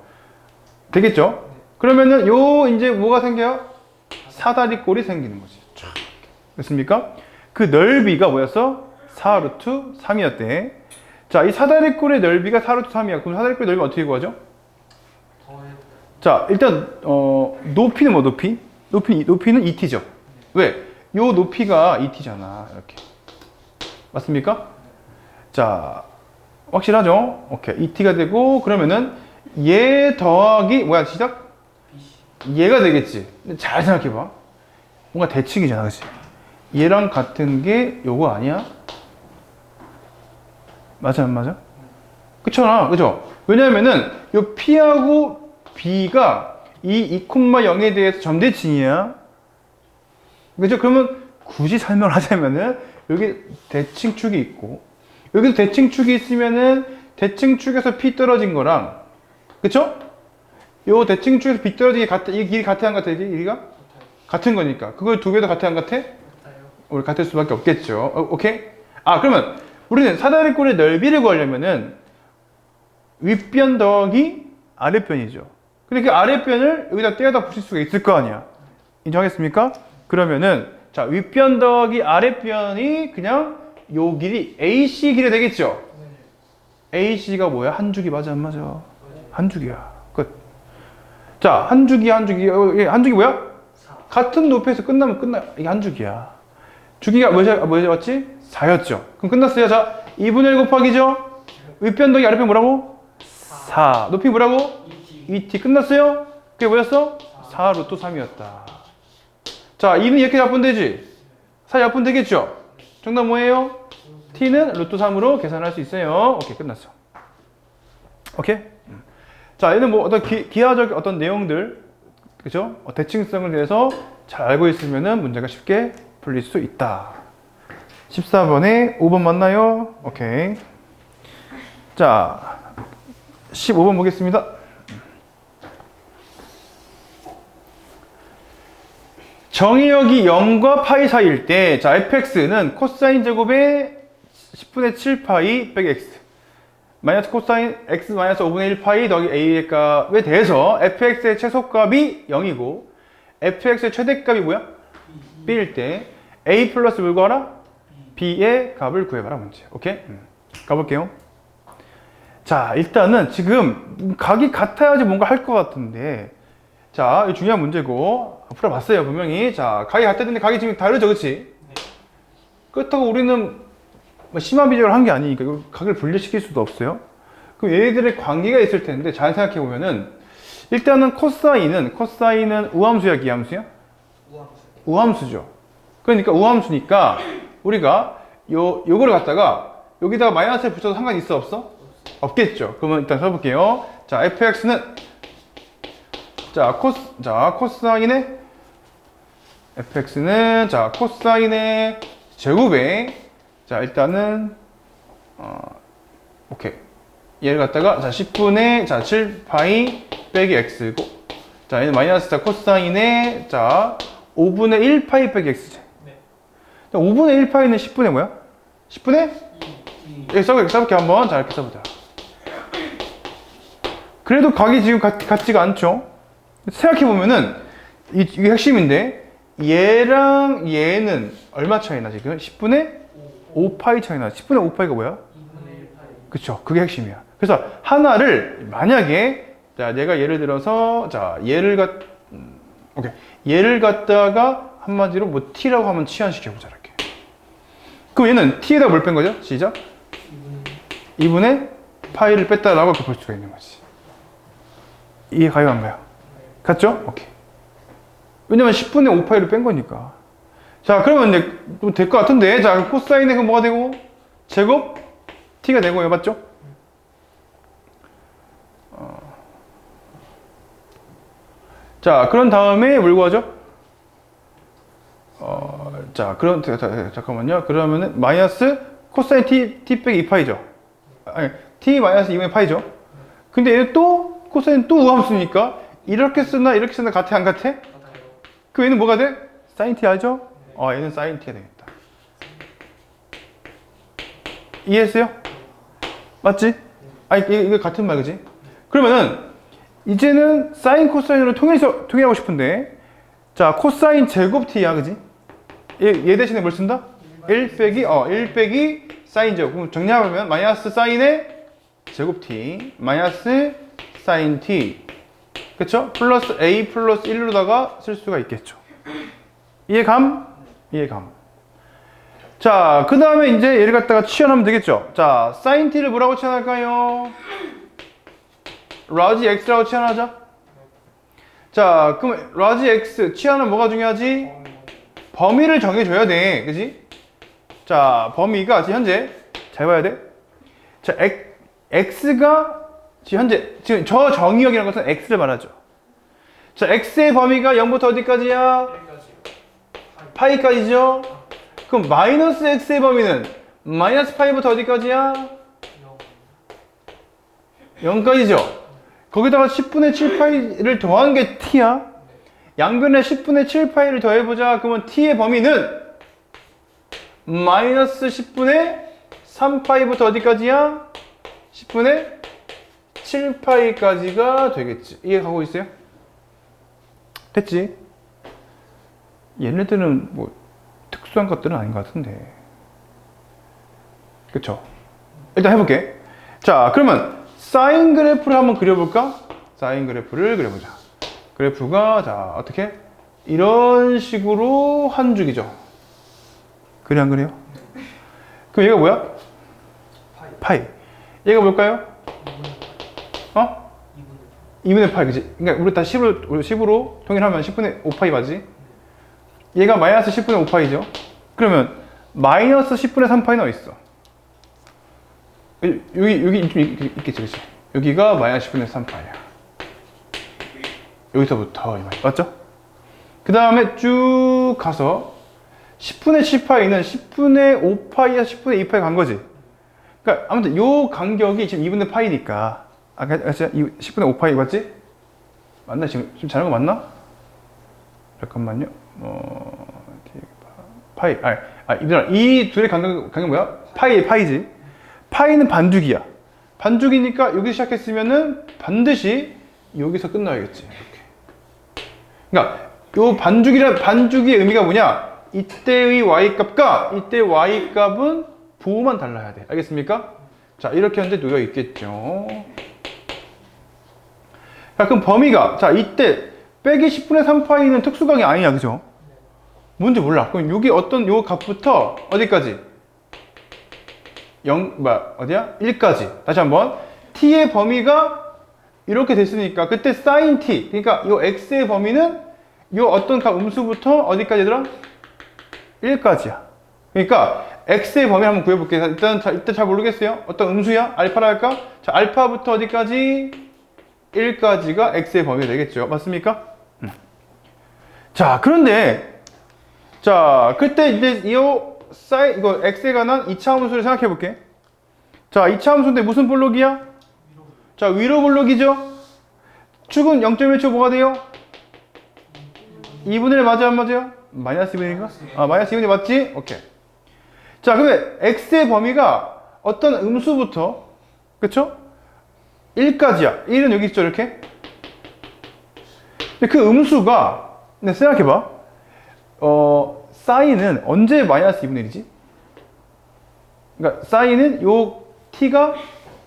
되겠죠? 그러면은 요 이제 뭐가 생겨요? 사다리꼴이 생기는 거지. 됐습니까? 그 넓이가 뭐였어? 4 루트 3이었대. 자, 이 사다리꼴의 넓이가 4 루트 3이야. 그럼 사다리꼴의 넓이 어떻게 구하죠? 자, 일단 높이는 뭐 높이? 높이는 2t죠. 왜? 요 높이가 2t잖아. 이렇게. 맞습니까? 자, 확실하죠? 오케이. 2t가 되고 그러면은 얘 더하기 뭐야? 시작? 얘가 되겠지. 근데 잘 생각해 봐. 뭔가 대칭이잖아. 그치? 얘랑 같은 게 요거 아니야? 맞아, 안 맞아? 그렇잖아. 그죠? 왜냐면은 요 P하고 B가 이 2,0에 대해서 점대칭이야. 그죠? 그러면 굳이 설명을 하자면은 여기 대칭축이 있고 여기서 대칭축이 있으면은 대칭축에서 P 떨어진 거랑 그쵸? 요 대칭축에서 B 떨어진 게 이 길이 같아 안 같아? 이 길이가? 같은 거니까. 그걸 두 개 다 같아 안 같아? 우리 같을 수밖에 없겠죠. 오케이? 아, 그러면 우리는 사다리꼴의 넓이를 구하려면은 윗변 더하기 아랫변이죠. 근데 그 아랫변을 여기다 떼어다 붙일 수가 있을 거 아니야. 인정하겠습니까? 그러면은 자, 윗변 더하기 아랫변이 그냥 요 길이 AC 길이 되겠죠. AC가 뭐야? 한 주기 맞아 안 맞아? 한 주기야. 끝. 자, 한 주기 한 주기 뭐야? 같은 높이에서 끝나면 끝나. 이게 한 주기야. 주기가 뭐지 왔지? 4였죠. 그럼 끝났어요. 자, 2분의 1 곱하기죠? 윗변 더하기 아랫변 뭐라고? 4. 높이 뭐라고? 2t. 끝났어요? 그게 뭐였어? 4 루트 3이었다. 자, 2는 이렇게 약분 되지? 4 약분 되겠죠? 정답 뭐예요? t는 루트 3으로 계산할 수 있어요. 오케이, 끝났어. 오케이? 자, 얘는 뭐 어떤 기하적 어떤 내용들, 그죠? 대칭성에 대해서 잘 알고 있으면은 문제가 쉽게 풀릴 수 있다. 14번에 5번 맞나요? 오케이. 자, 15번 보겠습니다. 정의역이 0과 파이 사이일 때, 자, fx는 코사인 제곱의 10분의 7파이 빼기 x. 마이너스 코사인 x 마이너스 5분의 1 파이 더하기 a의 값에 대해서 fx의 최소값이 0이고, fx의 최대값이 뭐야? b일 때, a 플러스 뭘 구하라? b의 값을 구해봐라, 문제. 오케이? 가볼게요. 자, 일단은 지금 각이 같아야지 뭔가 할 것 같은데, 자, 이 중요한 문제고, 풀어봤어요, 분명히. 자, 각이 같았는데 각이 지금 다르죠, 그치? 그렇다고 우리는 뭐 심화 비교를 한 게 아니니까 이거 각을 분리시킬 수도 없어요. 그럼 얘네들의 관계가 있을 텐데, 잘 생각해 보면은, 일단은 코사인은 우함수야, 기함수야? 우함수죠. 그러니까 우함수니까, 우리가 요거를 갖다가 여기다가 마이너스를 붙여도 상관이 있어, 없어? 없겠죠. 그러면 일단 써볼게요. 자, fx는 코사인의 fx는 코사인의 제곱에 일단은 오케이. 얘를 갖다가 10분의 7파이 빼기 x고, 자, 얘는 마이너스 코사인의 5분의 1파이 빼기 x지. 네. 5분의 1파이는 10분의 뭐야? 10분의? 여기 써볼게 한번. 자, 이렇게 써보자. 그래도 각이 지금 같지가 않죠? 생각해보면은, 이게 핵심인데, 얘랑 얘는 얼마 차이나 지금? 10분의 5파이 차이나. 10분의 5파이가 뭐야? 2분의 1파이. 그쵸. 그게 핵심이야. 그래서 하나를, 만약에, 자, 얘가 예를 들어서, 자, 얘를 갖다가 한마디로 뭐 t라고 하면 치환시켜보자, 이렇게. 그럼 얘는 t에다 뭘 뺀 거죠? 시작. 2분의 파이를 뺐다라고 볼 수가 있는 거지. 이해 가요, 안 가요? 갔죠? 오케이. 왜냐면 10분의 5파이를 뺀 거니까. 자, 그러면 이제 또 될 것 같은데. 자, 코사인의 그 뭐가 되고? 제곱? t가 되고요, 맞죠? 자, 그런 다음에 뭘 구하죠? 잠깐만요. 그러면은 마이너스 코사인 t 빼기 2파이죠. 아니, t 마이너스 2분의 파이죠. 근데 얘는 또 코사인 또 우함수니까 이렇게 쓰나 이렇게 쓰나 같아, 안 같아? 그 얘는 뭐가 돼? 사인 t 알죠? 얘는 사인 t가 되겠다. 이해했어요? 맞지? 아니, 이거 같은 말, 그지? 그러면은 이제는 사인 코사인으로 통일하고 싶은데, 자, 코사인 제곱 t야, 그지? 얘 대신에 뭘 쓴다? 1 빼기 사인 제곱. 그럼 정리하면 마이너스 사인의 제곱 t 마이너스 사인 t, 그쵸? 플러스 a 플러스 1로다가 쓸 수가 있겠죠. 이해감? 이해감. 자, 그 다음에 이제 얘를 갖다가 치환하면 되겠죠. 자, 사인 t를 뭐라고 치환할까요? 라지 x라고 치환하자. 자, 그럼 라지 x 치환은 뭐가 중요하지? 범위를 정해줘야 돼, 그지? 자, 범위가 지금 현재 잘 봐야 돼. 자, x가 지금 현재 저 정의역이라는 것은 x를 말하죠. 자, x의 범위가 0부터 어디까지야? 파이까지죠. 그럼 마이너스 x의 범위는 마이너스 파이부터 어디까지야? 0까지죠. 거기다가 10분의 7파이를 더한 게 t야. 양변에 10분의 7파이를 더해보자. 그러면 t의 범위는 마이너스 10분의 3파이부터 어디까지야? 10분의 7파이까지가 되겠지. 이해가고 있어요? 됐지? 얘네들은 뭐 특수한 것들은 아닌 것 같은데. 그쵸? 일단 해볼게. 자, 그러면 사인 그래프를 한번 그려볼까? 사인 그래프를 그려보자. 그래프가 자 어떻게? 이런 식으로 한 줄이죠. 그래 안 그래요? 그럼 얘가 뭐야? 파이. 얘가 뭘까요? 2분의 파이, 그치? 그러니까 우리 다 10으로 통일하면 10분의 5파이 맞지? 얘가 마이너스 10분의 5파이죠? 그러면 마이너스 10분의 3파이는 어디 있어? 여기 좀 있겠지, 그치? 여기가 마이너스 10분의 3파이야. 여기서부터 이 말이야. 맞죠? 그 다음에 쭉 가서 10분의 7파이는 10분의 5파이에서 10분의 2파이 간 거지. 그러니까 아무튼 요 간격이 지금 2분의 파이니까 아까 10분의 5파이 맞지? 맞나? 지금 잘한 거 맞나? 잠깐만요. 파이. 이들아, 이 둘의 간격 뭐야? 파이지. 파이는 반죽이야. 반죽이니까 여기서 시작했으면은 반드시 여기서 끝나야겠지. 이렇게. 그러니까 요 반죽의 의미가 뭐냐? 이때의 y 값과 이때 y 값은 부호만 달라야 돼. 알겠습니까? 자, 이렇게 현재 놓여 있겠죠. 자, 그럼 범위가, 자, 이때 빼기 10분의 3파이는 특수각이 아니냐, 그죠? 뭔지 몰라. 그럼 여기 어떤 요 값부터 어디까지? 1까지. 다시 한번. t의 범위가 이렇게 됐으니까 그때 sin t. 그러니까 요 x의 범위는 요 어떤 값 음수부터 어디까지 얘들아? 1까지야. 그러니까 x의 범위 한번 구해볼게요. 일단 잘 모르겠어요. 어떤 음수야? 알파라 할까? 자, 알파부터 어디까지? 1까지가 x의 범위가 되겠죠. 맞습니까? 자, 그런데 자, 그때 이제 이거 x에 관한 2차 함수를 생각해 볼게. 자, 2차 함수인데 무슨 볼록이야? 자, 위로 볼록이죠? 축은 0.1초 뭐가 돼요? 2분의 1 맞아, 안 맞아요? 마이너스 2분의 1인가? 마이너스 2분의 1 맞지? 오케이. 자, 근데 x의 범위가 어떤 음수부터, 그쵸? 1까지야. 1은 여기 있죠, 이렇게? 근데 그 음수가, 네, 생각해봐. 사인은 언제 마이너스 2분의 1이지? 그러니까 사인은 요 t가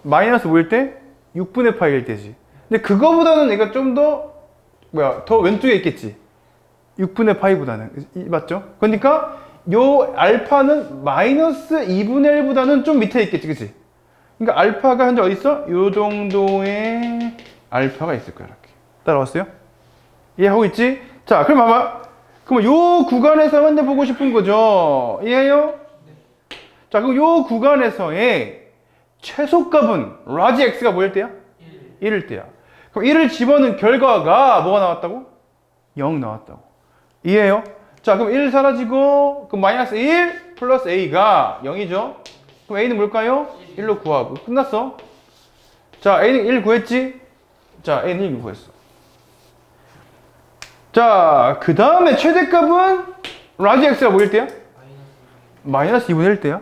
마이너스 5일 때 6분의 파일 때지. 근데 그거보다는 얘가 좀 더 왼쪽에 있겠지. 6분의 파이보다는. 맞죠? 그러니까 요 알파는 마이너스 2분의 1보다는 좀 밑에 있겠지. 그치? 그러니까 알파가 현재 어디 있어? 요 정도의 알파가 있을 거야. 이렇게. 따라왔어요? 이해하고 있지? 자, 그럼 아마 그럼 요 구간에서만 보고 싶은 거죠. 이해해요? 자, 그럼 요 구간에서의 최소값은 라지 x가 뭐일 때야? 1일 때야. 그럼 1을 집어넣은 결과가 뭐가 나왔다고? 0 나왔다고. 이해해요? 자, 그럼 1 사라지고 그럼 마이너스 1 플러스 a가 0이죠. 그럼 a는 뭘까요? 1로 구하고 끝났어. 자, a는 1 구했지? 자, a는 1 구했어. 자, 그 다음에 최대값은 라지 x가 뭐일 때야? 마이너스 2분의 1 때야.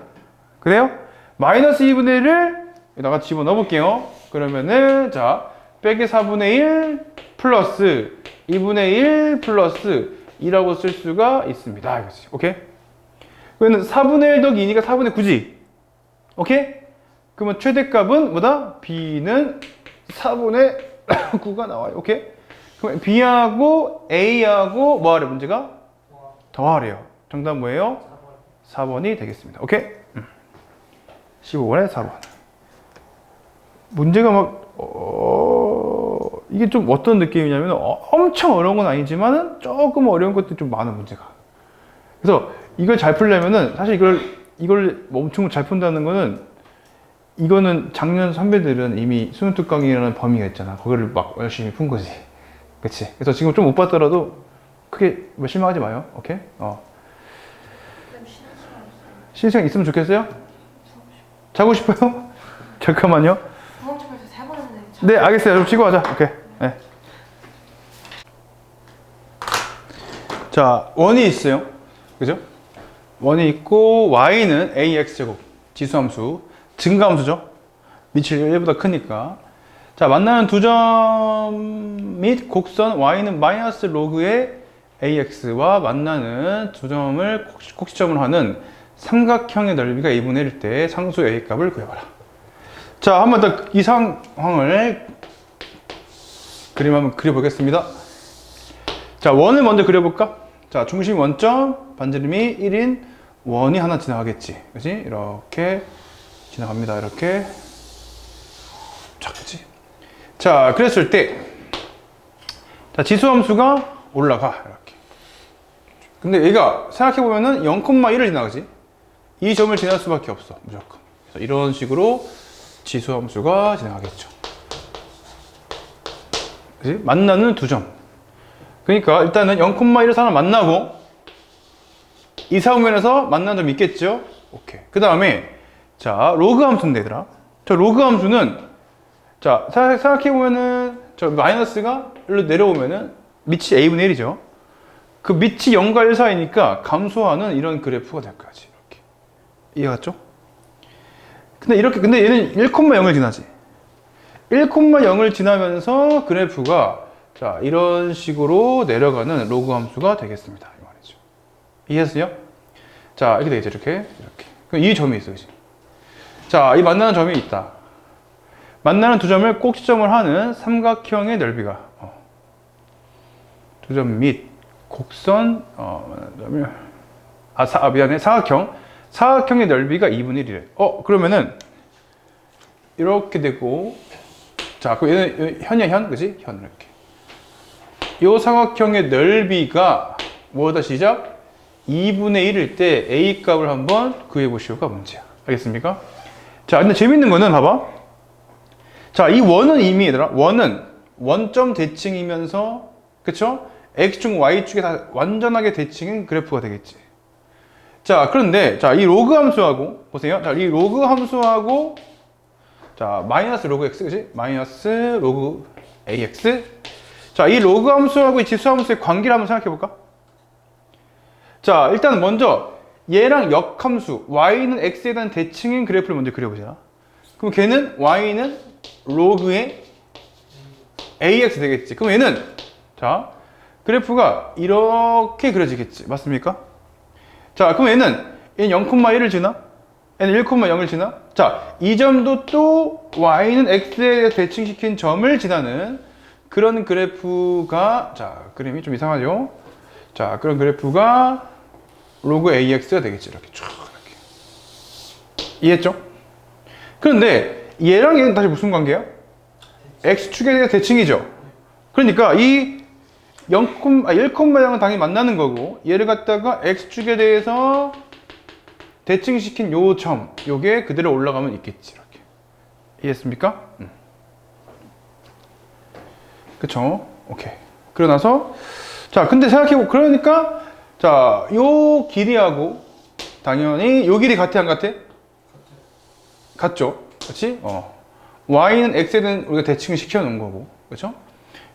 그래요? 마이너스 2분의 1을 여기다가 집어넣어 볼게요. 그러면은 자, 빼기 4분의 1 플러스 2분의 1 플러스 2라고 쓸 수가 있습니다. 이거지. 오케이? 그러면 4분의 1 더하기 2니까 4분의 9지. 오케이? 그러면 최대값은 뭐다? b는 4분의 9가 나와요. 오케이? 그럼 b하고 a하고 뭐 하래 문제가? 더하래요. 정답 뭐예요? 4번이 되겠습니다. 오케이? 15번에 4번. 문제가 막 이게 좀 어떤 느낌이냐면 엄청 어려운 건 아니지만은 조금 어려운 것도 좀 많은 문제가. 그래서 이걸 잘 풀려면은 사실 이걸 엄청 잘 푼다는 거는 이거는 작년 선배들은 이미 수능 특강이라는 범위가 있잖아. 그거를 막 열심히 푼 거지. 그치? 그래서 지금 좀 못 봤더라도 크게 실망하지 마요. 오케이? 쉬는 시간 있으면 좋겠어요? 자고 싶어요? 잠깐만요. 중앙초에서 3번 했는데. 네, 알겠어요. 좀 쉬고 하자. 오케이. 네. 자, 원이 있어요. 그죠? 원이 있고 y는 ax제곱 지수함수 증가함수죠. 밑이 1보다 크니까. 자, 만나는 두 점 및 곡선 y는 마이너스 로그의 ax와 만나는 두 점을 곡시점을 하는 삼각형의 넓이가 2분의 1일 때 상수 a 값을 구해봐라. 자, 한번 더 이 상황을 그림 한번 그려보겠습니다. 자, 원을 먼저 그려볼까? 자, 중심 원점, 반지름이 1인 원이 하나 지나가겠지. 그치? 이렇게 지나갑니다. 이렇게. 자, 그치? 자, 그랬을 때, 자, 지수함수가 올라가. 이렇게. 근데 얘가 생각해보면은 0,1을 지나가지? 이 점을 지날 수밖에 없어. 무조건. 그래서 이런 식으로 지수함수가 지나가겠죠. 그치? 만나는 두 점. 그러니까 일단은 0,1을 하나 만나고 이 사후면에서 만나는 점이 있겠죠? 오케이. 그 다음에 자, 로그 함수인데 얘들아. 저 로그 함수는 자, 생각해보면은 저 마이너스가 일로 내려오면은 밑이 a분의 1이죠. 그 밑이 0과 1 사이니까 감소하는 이런 그래프가 될 거지. 이렇게. 이해갔죠? 근데 얘는 1,0을 지나지. 1,0을 지나면서 그래프가 자, 이런 식으로 내려가는 로그 함수가 되겠습니다. 이 말이죠. 이해했어요? 자, 이렇게 되겠죠. 이렇게. 그럼 이 점이 있어요. 그치? 자, 이 만나는 점이 있다. 만나는 두 점을 꼭지점을 하는 삼각형의 넓이가 두 점 및 곡선 미안해. 사각형의 넓이가 2분의 1이래. 그러면은 이렇게 되고 자, 그럼 얘는 현이야, 현. 그지? 현 이렇게. 이 삼각형의 넓이가 뭐다 시작? 2분의 1일 때 A 값을 한번 구해 보시오가 문제야. 알겠습니까? 자, 근데 재밌는 거는 봐봐. 자, 이 원은 이미 얘들아, 원은 원점 대칭이면서 그쵸? X축, Y축에 다 완전하게 대칭인 그래프가 되겠지. 자, 그런데 자, 이 로그 함수하고 보세요. 자, 이 로그 함수하고 자, 마이너스 로그 X, 그치? 마이너스 로그 AX. 자, 이 로그 함수하고 이 지수 함수의 관계를 한번 생각해 볼까? 자, 일단 먼저 얘랑 역함수 y는 x에 대한 대칭인 그래프를 먼저 그려보자. 그럼 걔는 y는 로그의 ax 되겠지. 그럼 얘는 자, 그래프가 이렇게 그려지겠지. 맞습니까? 자, 그럼 얘는 0,1을 지나? 얘는 1,0을 지나? 자, 이 점도 또 y는 x에 대칭시킨 점을 지나는 그런 그래프가 자, 그림이 좀 이상하죠? 자, 그런 그래프가 로그 AX가 되겠지. 이렇게 쭉 이렇게. 이해했죠? 그런데 얘랑 얘는 다시 무슨 관계야? X축에 대한 대칭이죠. 그러니까 이 1,0은 당연히 만나는 거고 얘를 갖다가 X축에 대해서 대칭시킨 요 점, 요게 그대로 올라가면 있겠지. 이렇게. 이해했습니까? 그쵸? 오케이. 그러고 나서 자, 근데 생각해보고 그러니까 자, 요 길이하고 당연히 요 길이 같아 안 같아? 같죠? 그렇지? y는 x에 대한 우리가 대칭을 시켜 놓은 거고. 그렇죠?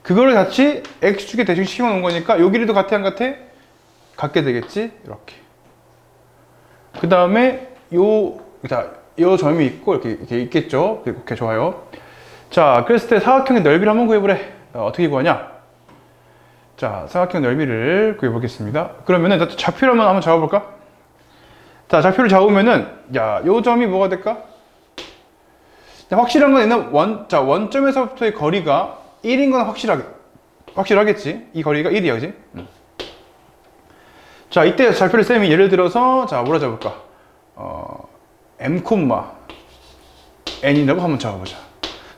그거를 같이 x축에 대칭 시켜 놓은 거니까 요 길이도 같아 안 같아? 같게 되겠지? 이렇게. 그다음에 요 점이 있고 이렇게 있겠죠? 이렇게 좋아요. 자, 그랬을 때 사각형의 넓이를 한번 구해 보래. 어떻게 구하냐? 자, 사각형 넓이를 구해보겠습니다. 그러면은 좌표를 한번 잡아볼까? 자, 좌표를 잡으면은 야, 요 점이 뭐가 될까? 확실한 건 얘는 원점에서부터의 거리가 1인 건 확실하겠지. 이 거리가 1이야, 그지? 자, 이때 좌표를 쌤이 예를 들어서 자, 뭐라 잡을까? m, n이라고 한번 잡아보자.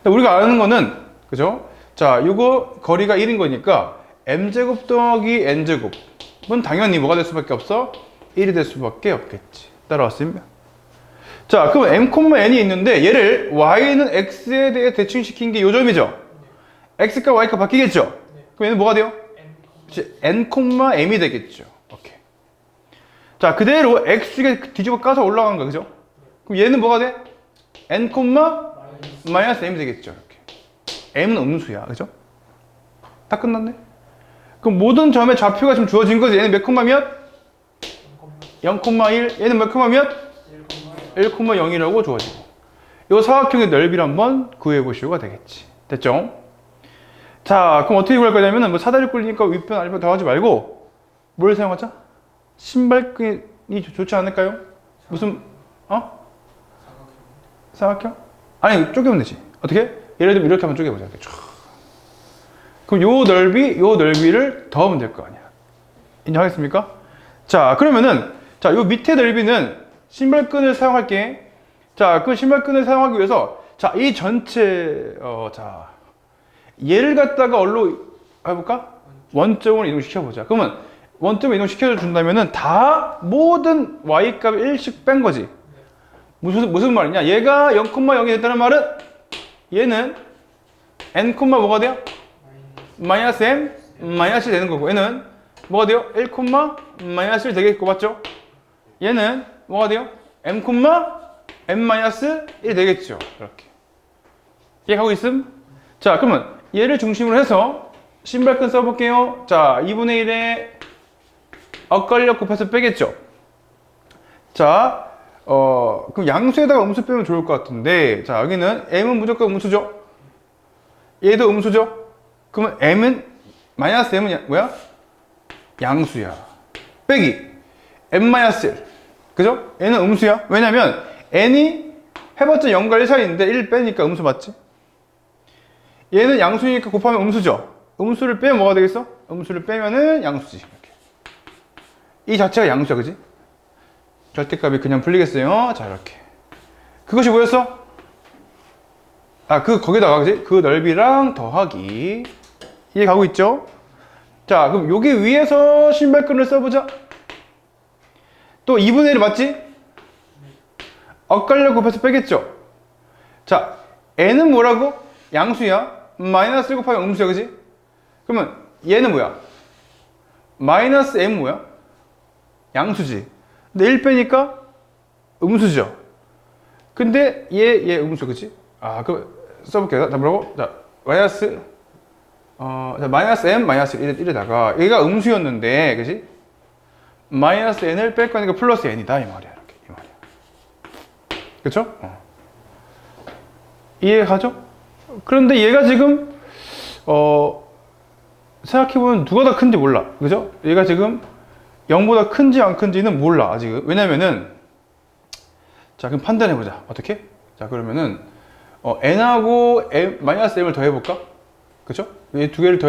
우리가 아는 거는 그죠? 자, 요거 거리가 1인 거니까 m제곱 더하기 n제곱은 당연히 뭐가 될 수밖에 없어? 1이 될 수밖에 없겠지. 따라왔습니다. 자, 그럼 m, n이 있는데 얘를 y는 x에 대해 대칭시킨 게 요 점이죠? x가 y가 바뀌겠죠? 그럼 얘는 뭐가 돼요? n, m이 되겠죠. 오케이. 자, 그대로 x축에 뒤집어 까서 올라간 거, 그죠? 그럼 얘는 뭐가 돼? n, 마이너스 m이 되겠죠. 이렇게. m은 음수야, 그죠? 다 끝났네. 그럼 모든 점의 좌표가 지금 주어진 거지. 얘는 몇 콤마 몇? 0,1. 얘는 몇 콤마 몇? 1,0이라고 주어지고. 이 사각형의 넓이를 한번 구해보시오가 되겠지. 됐죠? 자, 그럼 어떻게 구할 거냐면은 뭐 사다리 꼴리니까 윗변 아랫변 더하지 말고 뭘 사용하자? 신발끈이 좋지 않을까요? 무슨 사각형? 아니, 쪼개면 되지. 어떻게? 예를 들면 이렇게 한번 쪼개보자. 이렇게 쭉. 그럼 요 넓이를 더하면 될 거 아니야. 인정하겠습니까? 자, 그러면은 자, 요 밑에 넓이는 신발끈을 사용할게. 자, 그 신발끈을 사용하기 위해서 자, 이 전체 자, 얘를 갖다가 어디로 해볼까? 원점을 이동시켜 보자. 그러면 원점을 이동시켜 준다면은 다 모든 y 값 1씩 뺀 거지. 무슨 말이냐? 얘가 0,0이 됐다는 말은 얘는 n, 뭐가 돼요? 마이너스 m, 마이너스 1 되는 거고, 얘는 뭐가 돼요? 1, 마이너스 1 되겠고, 맞죠? 얘는 뭐가 돼요? m, m 마이너스 1 되겠죠. 이렇게. 이해하고 있음? 자, 그러면 얘를 중심으로 해서 신발끈 써볼게요. 자, 2분의 1에 엇갈려 곱해서 빼겠죠. 자, 그럼 양수에다가 음수 빼면 좋을 것 같은데, 자, 여기는 m은 무조건 음수죠. 얘도 음수죠. 그러면 m은 마이너스 m은 뭐야? 양수야. 빼기 n-1. 그죠? n은 음수야. 왜냐면 n이 해봤자 0과 1 사이인데 1 빼니까 음수 맞지? 얘는 양수니까 곱하면 음수죠. 음수를 빼면 뭐가 되겠어? 음수를 빼면은 양수지. 이렇게. 이 자체가 양수야, 그지? 절대값이 그냥 풀리겠어요. 자, 이렇게. 그것이 뭐였어? 거기다가, 그지? 그 넓이랑 더하기. 이해 가고 있죠? 자, 그럼 여기 위에서 신발끈을 써보자. 또 2분의 1 맞지? 엇갈려 곱해서 빼겠죠? 자, n은 뭐라고? 양수야. 마이너스 1 곱하면 음수야, 그지? 그러면 얘는 뭐야? 마이너스 m 뭐야? 양수지. 근데 1 빼니까 음수죠. 근데 얘 음수, 그치? 그럼 써볼게요. 자, 뭐라고? 자, 마이너스 m, 마이너스 1에다가 얘가 음수였는데, 그치? 마이너스 n을 뺄 거니까 플러스 n이다. 이 말이야. 이렇게. 이 말이야. 그쵸? 이해가죠? 그런데 얘가 지금, 생각해보면 누가 더 큰지 몰라. 그죠? 얘가 지금 0보다 큰지 안 큰지는 몰라, 아직은. 왜냐면은, 자, 그럼 판단해보자. 어떻게? 자, 그러면은, n하고 마이너스 m을 더해볼까? 그쵸? 이 두 개를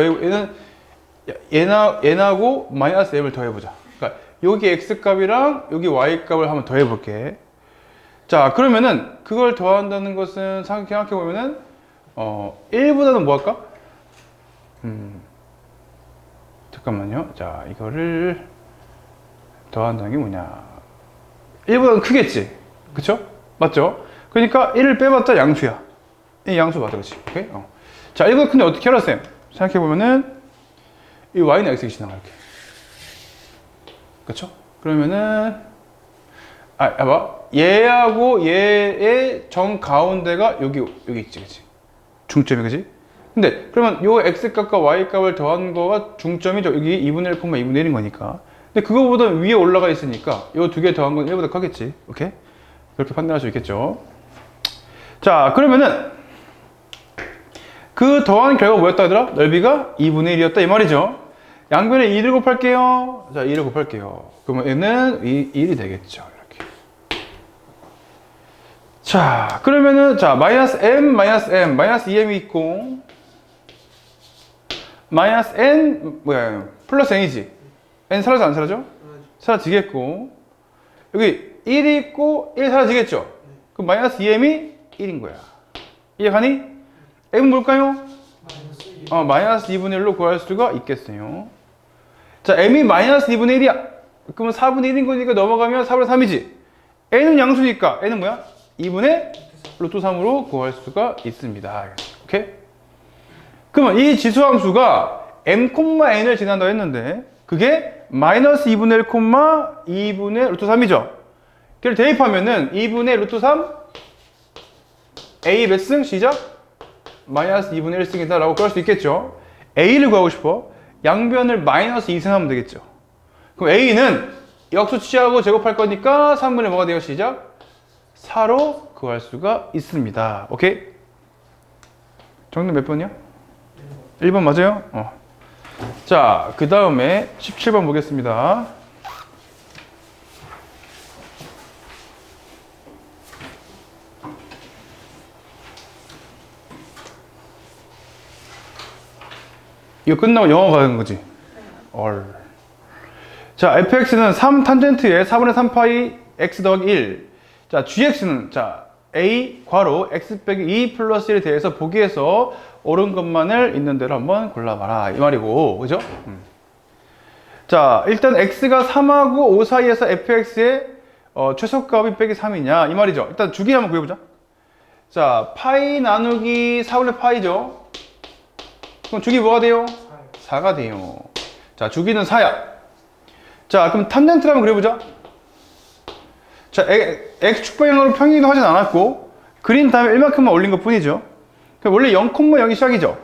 얘하고 마이너스 m을 더해보자. 그러니까, 여기 x값이랑 여기 y값을 한번 더해볼게. 자, 그러면은, 그걸 더한다는 것은 생각해보면은, 1보다는 뭐 할까? 잠깐만요. 자, 이거를 더한다는 게 뭐냐. 1보다는 크겠지? 그쵸? 맞죠? 그러니까 1을 빼봤자 양수야. 이 양수 맞아, 그치? 오케이? 자, 1보다 큰데 어떻게 알아, 쌤? 생각해보면은, 이 y는 x에 지나가, 이렇게. 그쵸? 그러면은, 얘하고 얘의 정 가운데가 여기 있지, 그치? 중점이, 그치? 근데, 그러면 요 x값과 y값을 더한 거가 중점이죠. 여기 2분의 1, 2분의 1인 거니까. 근데 그거보다 위에 올라가 있으니까 요 두 개 더한 건 1보다 크겠지. 오케이? 그렇게 판단할 수 있겠죠. 자, 그러면은 그 더한 결과가 뭐였다 하더라? 넓이가 2분의 1이었다 이 말이죠. 양변에 2를 곱할게요. 자, 2를 곱할게요. 그러면 얘는 1이 되겠죠. 이렇게. 자, 그러면은 자, 마이너스 m, 마이너스 2m이 있고 마이너스 n 플러스 n이지. n 사라져 안 사라져? 사라지겠고 여기 1이 있고 1 사라지겠죠? 그럼 마이너스 2m이 1인 거야. 이해가니? m은 뭘까요? 마이너스 2분의 1로 구할 수가 있겠어요. 자, m이 마이너스 2분의 1이야. 그러면 4분의 1인 거니까 넘어가면 4분의 3이지. n은 양수니까 n은 뭐야? 2분의 루트 3으로 구할 수가 있습니다. 오케이? 그러면 이 지수함수가 m,n을 지난다고 했는데 그게 마이너스 2분의 1, 2분의 루트 3이죠. 그걸 대입하면은 2분의 루트 3 a 몇 승? 시작? 마이너스 2분의 1승이다 라고 구할 수 있겠죠. a를 구하고 싶어. 양변을 마이너스 2승 하면 되겠죠. 그럼 a는 역수 취하고 제곱할 거니까 3분의 뭐가 돼요? 시작? 4로 구할 수가 있습니다. 오케이? 정답 몇 번이요? 1번 맞아요? 자, 그 다음에 17번 보겠습니다. 이거 끝나고 영어 가는 거지? 자, fx는 3 탄젠트에 4분의 3파이 x 더하기 1. 자, gx는 자 a 괄호 x 빼기 2 플러스 1에 대해서 보기에서 옳은 것만을 있는 대로 한번 골라봐라 이 말이고, 그죠? 자, 일단 x가 3하고 5 사이에서 fx의 최소값이 빼기 3이냐 이 말이죠. 일단 주기 한번 구해보자. 자, 파이 나누기 4분의 파이죠. 그럼 주기 뭐가 돼요? 4가 돼요. 자, 주기는 4야. 자, 그럼 탄젠트를 한번 그려보자. 자, x축 방향으로 평행이동 하진 않았고 그린 다음에 1만큼만 올린 것 뿐이죠. 원래 0,0이 시작이죠.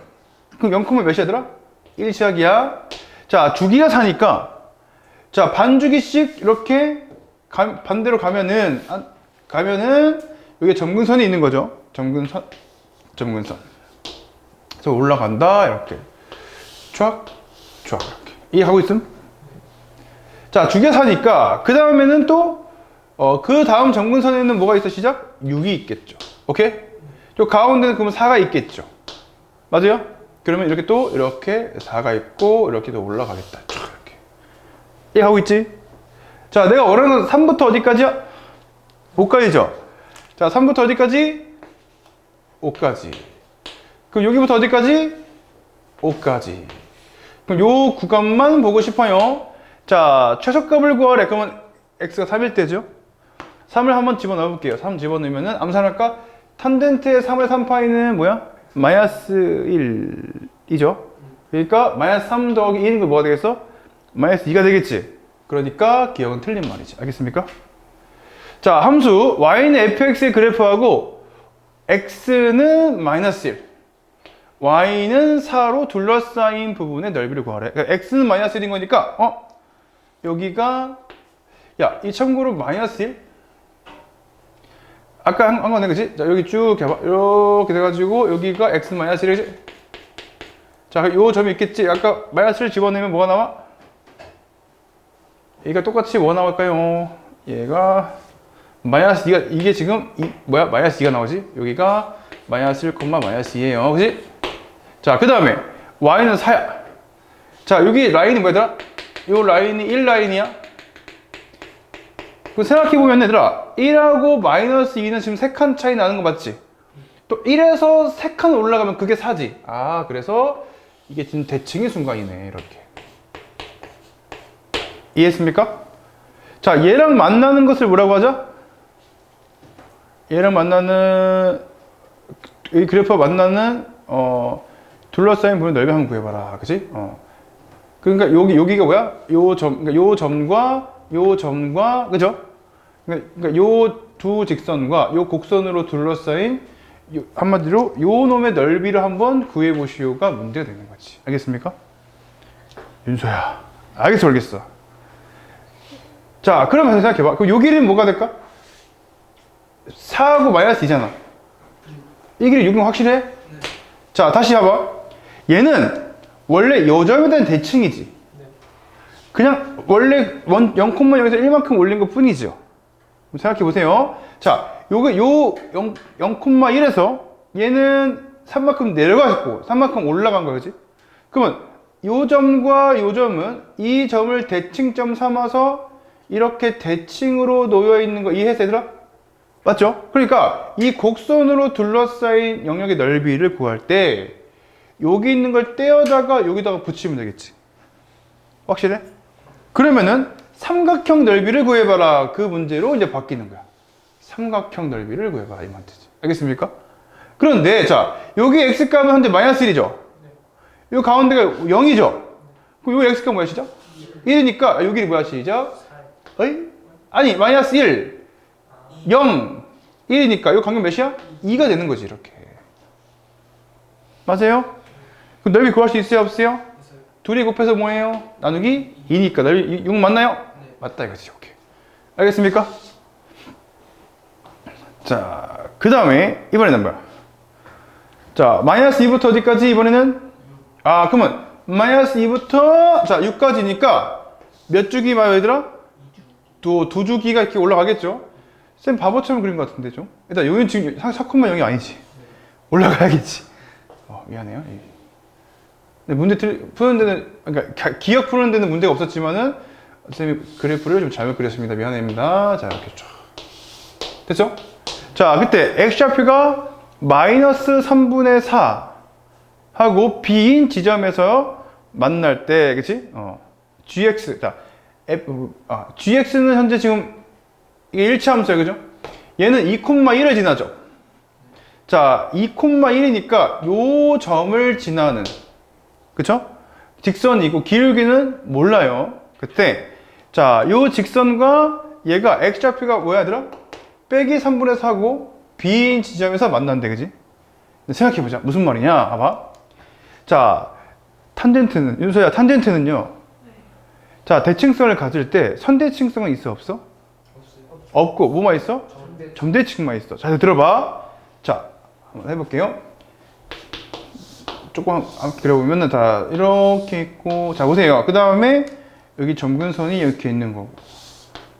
그럼 0, 몇이더라? 1 시작이야. 자, 주기가 4니까 자, 반주기씩 이렇게 반대로 가면은 여기 점근선이 있는 거죠. 점근선. 그래서 올라간다 이렇게 쫙 이렇게 이해하고 있음? 자, 주계사니까 그 다음에는 또 그 다음 점근선에는 뭐가 있어? 시작? 6이 있겠죠. 오케이? 저 가운데는 그러면 4가 있겠죠. 맞아요? 그러면 이렇게 또 이렇게 4가 있고 이렇게 또 올라가겠다. 이렇게 이해하고 있지? 자, 내가 원하는 3부터 어디까지야? 5까지죠. 자, 3부터 어디까지? 5까지. 그럼 여기부터 어디까지? 5까지. 그럼 요 구간만 보고 싶어요. 자, 최소값을 구하래. 그러면 x가 3일 때죠. 3을 한번 집어넣어 볼게요. 3 집어넣으면은 암산할까? 탄젠트의 3의 3파이는 뭐야? 마이너스 1이죠. 그러니까 마이너스 3 더하기 2는 그 뭐가 되겠어? 마이너스 2가 되겠지. 그러니까 기억은 틀린 말이지. 알겠습니까? 자, 함수 y는 fx의 그래프하고 x는 마이너스 1, y는 4로 둘러싸인 부분의 넓이를 구하래. 그러니까 x는 마이너스 1인 거니까 여기가 이 참고로 마이너스 1? 아까 한 거네, 그치? 자, 여기 쭉 해봐. 이렇게 돼가지고 여기가 x는 마이너스 1이지? 자, 요 점이 있겠지? 아까 마이너스를 집어내면 뭐가 나와? 얘가 똑같이 뭐 나올까요? 얘가 마이너스 2가 이게 지금 마이너스 2가 나오지? 여기가 마이너스 1, 마이너스 2예요. 그치? 자, 그 다음에 y는 4야. 자, 여기 라인이 뭐더라? 요 라인이 1 라인이야. 그 생각해보면 얘들아, 1하고 마이너스 2는 지금 3칸 차이 나는 거 맞지? 또 1에서 3칸 올라가면 그게 4지. 아, 그래서 이게 지금 대칭의 순간이네. 이렇게. 이해했습니까? 자, 얘랑 만나는 것을 뭐라고 하죠? 얘랑 만나는 이 그래프와 만나는 둘러싸인 부분 넓이 한번 구해봐라. 그치? 그러니까 여기가 뭐야? 그러니까 요 점과 그죠? 그러니까 요 두 직선과 요 곡선으로 둘러싸인 한마디로 요 놈의 넓이를 한번 구해 보시오가 문제가 되는 거지. 알겠습니까? 윤소야. 알겠어. 자, 그러면 생각해봐. 그럼 요 길이는 뭐가 될까? 4하고 마이너스 2잖아. 이 길이 6은 확실해? 네. 자, 다시 봐봐. 얘는 원래 요 점에 대한 대칭이지. 네. 그냥 원래 0,0에서 1만큼 올린 것 뿐이죠. 생각해 보세요. 자, 요거 요 0,1에서 얘는 3만큼 내려가셨고 3만큼 올라간 거야, 그지? 그러면 요 점과 요 점은 이 점을 대칭점 삼아서 이렇게 대칭으로 놓여 있는 거 이해했어, 얘들아? 맞죠? 그러니까 이 곡선으로 둘러싸인 영역의 넓이를 구할 때 여기 있는 걸 떼어다가 여기다가 붙이면 되겠지. 확실해? 그러면은 삼각형 넓이를 구해봐라. 그 문제로 이제 바뀌는 거야. 삼각형 넓이를 구해봐라. 이 말이지. 알겠습니까? 그런데 자, 여기 x값은 현재 마이너스 1이죠? 이 가운데가 0이죠? 그럼 이 x값 뭐야, 시작? 1이니까 여기 뭐야, 시작? 아니, 마이너스 1, 0, 1이니까 이 간격 몇이야? 2가 되는 거지, 이렇게. 맞아요? 그럼 넓이 구할 수 있어요, 없어요? 둘이 곱해서 뭐예요? 나누기 2니까 넓이 6 맞나요? 네. 맞다 이거지. 오케이. 알겠습니까? 자, 그 다음에 이번에는 뭐야? 자, 마이너스 2부터 어디까지 이번에는? 그러면 마이너스 2부터 자 6까지니까 몇 주기 봐요, 얘들아? 두 주기가 이렇게 올라가겠죠? 쌤 바보처럼 그린 것 같은데 좀? 일단 여기는 지금 4,0이 아니지. 올라가야겠지. 미안해요. 근데 문제 푸는 데는, 그러니까 기억 푸는 데는 문제가 없었지만은 쌤이 그래프를 좀 잘못 그렸습니다. 미안합니다. 자, 이렇게 쭉. 됐죠? 자, 그때 x좌표가 마이너스 3분의 4 하고 b인 지점에서 만날 때, 그치? gx, 자, gx는 현재 지금 이게 1차 함수예요, 그죠? 얘는 2,1을 지나죠? 자, 2,1이니까 요 점을 지나는, 그쵸? 직선이고 기울기는 몰라요. 그때 자, 요 직선과 얘가 x좌표가 뭐야, 얘들아? 빼기 3분의 4고 b인 지점에서 만난대, 그지? 생각해보자. 무슨 말이냐? 봐봐. 자, 탄젠트는, 윤서야, 탄젠트는요. 네. 자, 대칭성을 가질 때 선대칭성은 있어 없어? 없고 뭐만 있어? 점대칭만 있어. 자, 들어봐. 자, 한번 해볼게요. 조금 그려보면은 다 이렇게 있고, 자 보세요. 그 다음에 여기 점근선이 이렇게 있는 거고,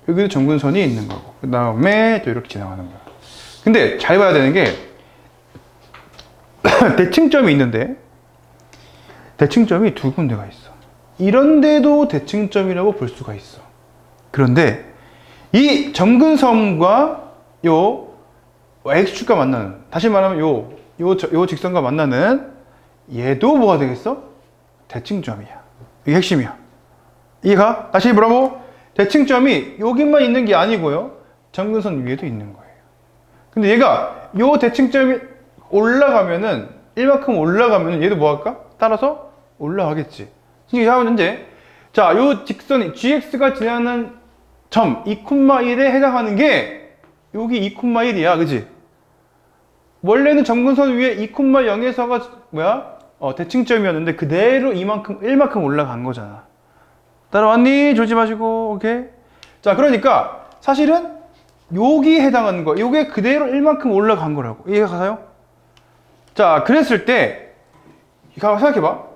여기도 점근선이 있는 거고, 그 다음에 또 이렇게 지나가는 거야. 근데 잘 봐야 되는 게 대칭점이 있는데 대칭점이 두 군데가 있어. 이런데도 대칭점이라고 볼 수가 있어. 그런데 이 점근선과 요 x축과 만나는, 다시 말하면 요 직선과 만나는 얘도 뭐가 되겠어? 대칭점이야. 이게 핵심이야. 이해가? 다시 뭐라고? 대칭점이 여기만 있는 게 아니고요, 점근선 위에도 있는 거예요. 근데 얘가 요 대칭점이 올라가면은, 이만큼 올라가면은 얘도 뭐 할까? 따라서 올라가겠지. 이게 현재 자, 요 직선이 gx가 지나는 점 2,1에 해당하는 게 여기 2,1이야. 그지? 원래는 점근선 위에 2,0에서가 뭐야? 대칭점이었는데 그대로 이만큼 1만큼 올라간 거잖아. 따라왔니? 졸지 마시고. 오케이. 자, 그러니까 사실은 여기 해당하는 거, 요게 그대로 1만큼 올라간 거라고. 이해가 가요? 자, 그랬을 때 생각해봐.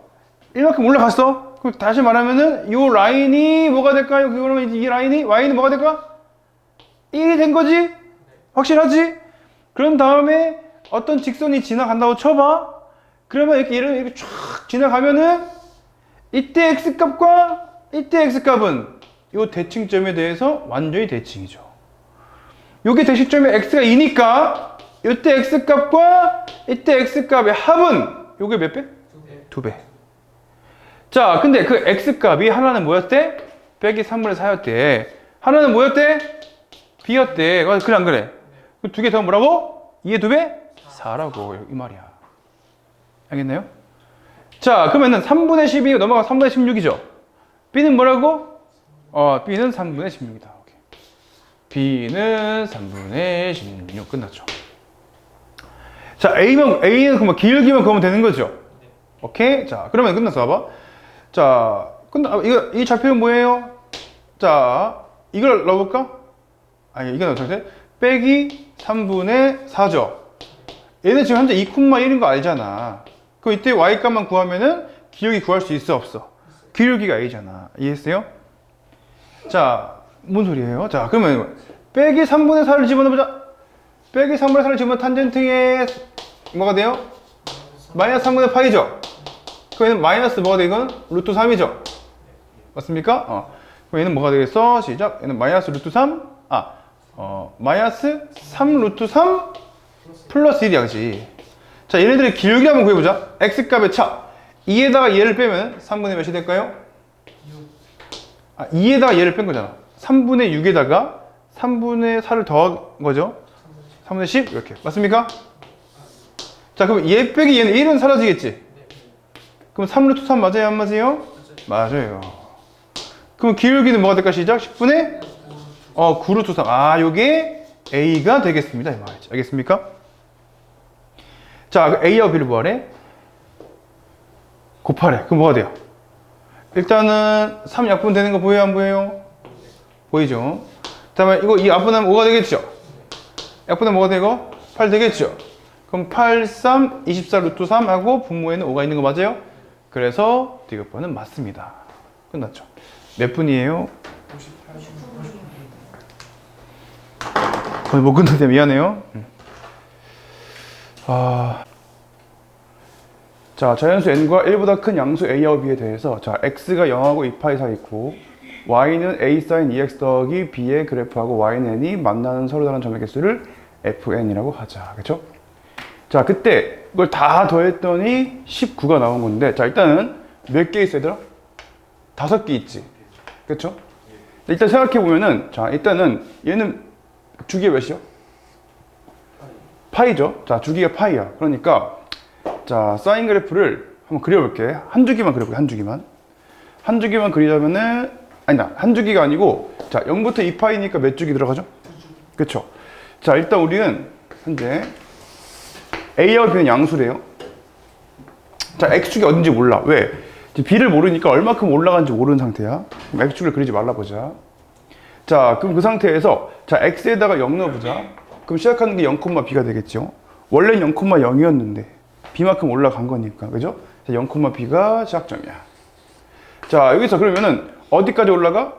1만큼 올라갔어? 그럼 다시 말하면은 요 라인이 뭐가 될까요? 그러면 이 라인이 y는 뭐가 될까? 1이 된 거지? 확실하지? 그런 다음에 어떤 직선이 지나간다고 쳐봐. 그러면 이렇게 쫙 지나가면은 이때 x값과 이때 x값은 요 대칭점에 대해서 완전히 대칭이죠. 요게 대칭점에 x가 2니까 이때 x값과 이때 x값의 합은 요게 몇 배? 2배. 자, 근데 그 x값이 하나는 뭐였대? 빼기 3분의 4였대. 하나는 뭐였대? b였대. 그래 안 그래? 그 두 개 더 뭐라고? 2의 2배? 4라고. 이 말이야. 알겠나요? 자, 그러면은 3분의 12가 넘어가 3분의 16이죠. b는 뭐라고? b는 3분의 16이다. 오케이. b는 3분의 16. 끝났죠. 자, a는 그만 길기만 그으면 되는 거죠. 오케이? 자, 그러면 끝났어. 봐봐. 자, 이 좌표는 뭐예요? 자, 이걸 넣어볼까? 아니, 이거 넣어도 돼? 빼기 3분의 4죠. 얘는 지금 현재 2,1인 거 알잖아. 그럼 이때 y값만 구하면은 기울기 구할 수 있어, 없어? 기울기가 a잖아. 이해했어요? 자, 뭔 소리예요? 자, 그러면 빼기 3분의 4를 집어넣어보자. 빼기 3분의 4를 집어넣으면 탄젠트에 뭐가 돼요? 마이너스 3분의 파이죠? 그럼 얘는 마이너스 뭐가 돼? 이건 루트 3이죠? 맞습니까? 그럼 얘는 뭐가 되겠어? 시작. 얘는 마이너스 루트 3? 마이너스 3 루트 3 플러스 1이야, 그치? 자, 얘네들의 기울기 한번 구해보자. x값의 차. 2에다가 얘를 빼면 3분의 몇이 될까요? 2에다가 얘를 뺀 거잖아. 3분의 6에다가 3분의 4를 더한 거죠? 3분의 10? 이렇게. 맞습니까? 자, 그럼 얘 빼기 얘는 1은 사라지겠지? 그럼 3루트 3 맞아요? 안 맞아요? 맞아요. 그럼 기울기는 뭐가 될까? 시작. 10분의 9루트 3. 요게 A가 되겠습니다. 이 말이지. 알겠습니까? 자, A하고 B를 뭐하래? 곱하래. 그럼 뭐가 돼요? 일단은 3 약분 되는 거 보여요? 안 보여요? 보이죠? 그 다음에 이 약분하면 5가 되겠죠? 약분하면 뭐가 되고? 8 되겠죠? 그럼 8, 3, 24 루트 3 하고 분모에는 5가 있는 거 맞아요? 그래서 D급번은 맞습니다. 끝났죠. 몇 분이에요? 58분. 거의 못 끝났는데 미안해요. 자, 자연수 n과 1보다 큰 양수 a하고 b에 대해서, 자, x가 0하고 2파이 사이 있고 y는 a sin 2x 더하기 b의 그래프하고 y는 n이 만나는 서로 다른 점의 개수를 fn이라고 하자. 그쵸? 자, 그때 이걸 다 더했더니 19가 나온 건데, 자, 일단은 몇 개 있어, 얘들아? 5개 있지. 그쵸? 일단 생각해보면은, 자, 일단은 얘는 주기가 몇이요? 파이죠? 자, 주기가 파이야. 그러니까, 자, 사인 그래프를 한번 그려볼게. 한 주기만 그려볼게, 한 주기만. 한 주기만 그리자면은, 아니다, 한 주기가 아니고, 자, 0부터 2파이니까 몇 주기 들어가죠? 그쵸? 자, 일단 우리는 현재 A하고 B는 양수래요. 자, X축이 어딘지 몰라. 왜? b를 모르니까 얼마큼 올라간지 모르는 상태야. 그럼 x축을 그리지 말라 보자. 자, 그럼 그 상태에서 자 x에다가 0 넣어보자. 그럼 시작하는 게 0,b가 되겠죠. 원래는 0,0이었는데 b만큼 올라간 거니까, 그죠? 자, 0,b가 시작점이야. 자, 여기서 그러면은 어디까지 올라가?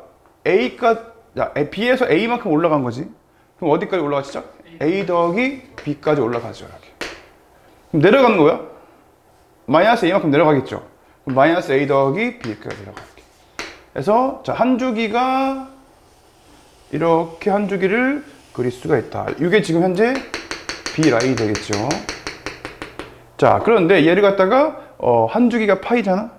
a까지, 자, b에서 a만큼 올라간 거지. 그럼 어디까지 올라가시죠? a 더하기 b까지 올라가죠. 이렇게. 그럼 내려가는 거야? 마이너스 a만큼 내려가겠죠. 그럼 마이너스 a 더하기 b까지 내려갈게. 그래서 자, 한 주기가 이렇게 한 주기를 그릴 수가 있다. 이게 지금 현재 b 라인이 되겠죠. 자, 그런데 얘를 갖다가 한 주기가 파이잖아.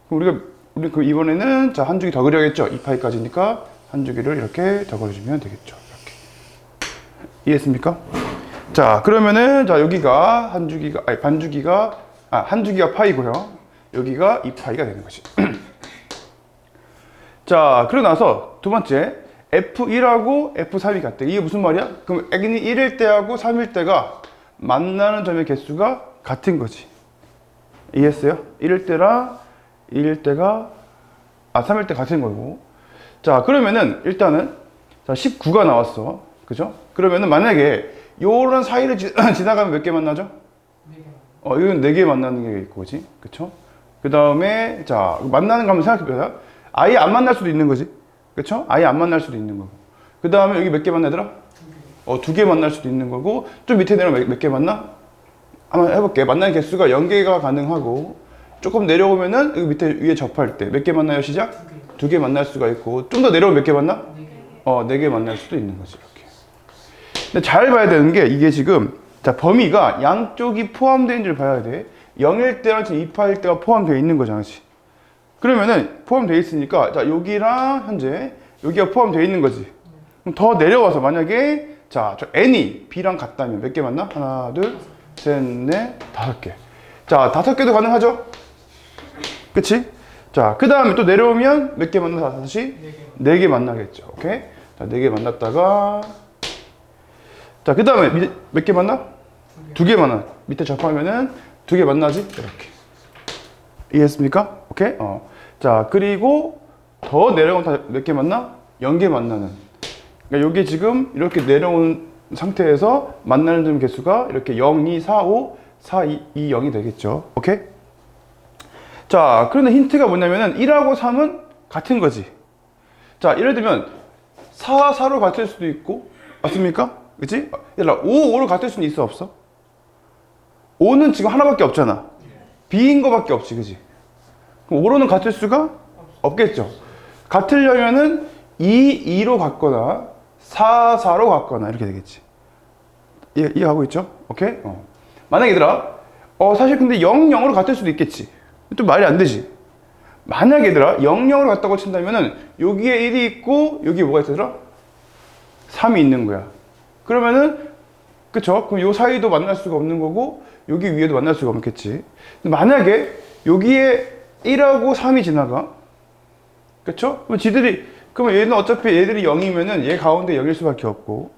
그럼 우리 그 이번에는 자, 한 주기 더 그려야겠죠. 2파이까지니까 한 주기를 이렇게 더 그려주면 되겠죠. 이렇게. 이해했습니까? 자, 그러면은 자, 여기가 한 주기가 아니 반주기가 한 주기가 파이고요. 여기가 2파이가 되는 거지. 자, 그러고 나서 두 번째 F1하고 F3이 같대. 이게 무슨 말이야? 그럼 X이 1일 때하고 3일 때가 만나는 점의 개수가 같은 거지. 이해했어요? 1일 때랑 2일 때가 3일 때 같은 거고. 자, 그러면은 일단은 자, 19가 나왔어. 그죠? 그러면은 만약에 요런 사이를 지나가면 몇 개 만나죠? 4개. 이건 4개 만나는 게 있고, 그지? 그쵸? 그 다음에, 자, 만나는 거 한번 생각해보자. 아예 안 만날 수도 있는 거지. 그쵸? 아예 안 만날 수도 있는 거고. 그 다음에 여기 몇 개 만나더라? 2개. 2개 만날 수도 있는 거고. 좀 밑에 내려오면 몇 개 만나? 한번 해볼게. 만나는 개수가 0개가 가능하고. 조금 내려오면은 여기 밑에 위에 접할 때 몇 개 만나요, 시작? 2개 만날 수가 있고. 좀 더 내려오면 몇 개 만나? 4개. 4개 만날 수도 있는 거지, 이렇게. 근데 잘 봐야 되는 게 이게 지금 자, 범위가 양쪽이 포함되어 있는지를 봐야 돼. 0일 때랑 지금 2파일 때가 포함되어 있는 거잖아, 그치? 그러면은 포함되어 있으니까 자, 여기랑 현재 여기가 포함되어 있는 거지. 그럼 더 내려와서 만약에 자, 저 n이 b랑 같다면 몇 개 만나? 하나, 둘, 셋, 넷, 5개. 자, 5개도 가능하죠? 그치? 자, 그 다음에 또 내려오면 몇 개 만나? 다시? 4개 만나겠죠. 오케이? 자, 4개 만났다가 자, 그 다음에 몇 개 만나? 2개 만나. 밑에 접하면은 2개 만나지? 이렇게. 이해했습니까? 오케이? 자, 그리고 더 내려오면 몇 개 만나? 0개 만나는. 그러니까 여기 지금 이렇게 내려온 상태에서 만나는 점 개수가 이렇게 0, 2, 4, 5, 4, 2, 0이 되겠죠. 오케이? 자, 그런데 힌트가 뭐냐면은 1하고 3은 같은 거지. 자, 예를 들면 4, 4로 같을 수도 있고, 맞습니까? 그치? 얘들아, 5, 5로 같을 수는 있어, 없어? 5는 지금 하나밖에 없잖아. B인 거밖에 없지, 그치? 그럼 5로는 같을 수가 없겠죠. 같으려면은 2, 2로 같거나 4, 4로 같거나 이렇게 되겠지. 이해하고 있죠? 오케이? 만약에 얘들아, 사실 근데 0, 0으로 같을 수도 있겠지. 또 말이 안 되지. 만약에 얘들아, 0, 0으로 같다고 친다면은 여기에 1이 있고 여기에 뭐가 있더라? 3이 있는 거야. 그러면은 그쵸? 그럼 요 사이도 만날 수가 없는 거고 여기 위에도 만날 수가 없겠지. 근데 만약에 여기에 1하고 3이 지나가, 그쵸? 그러면 얘는 어차피 얘들이 0이면은 얘 가운데 0일 수밖에 없고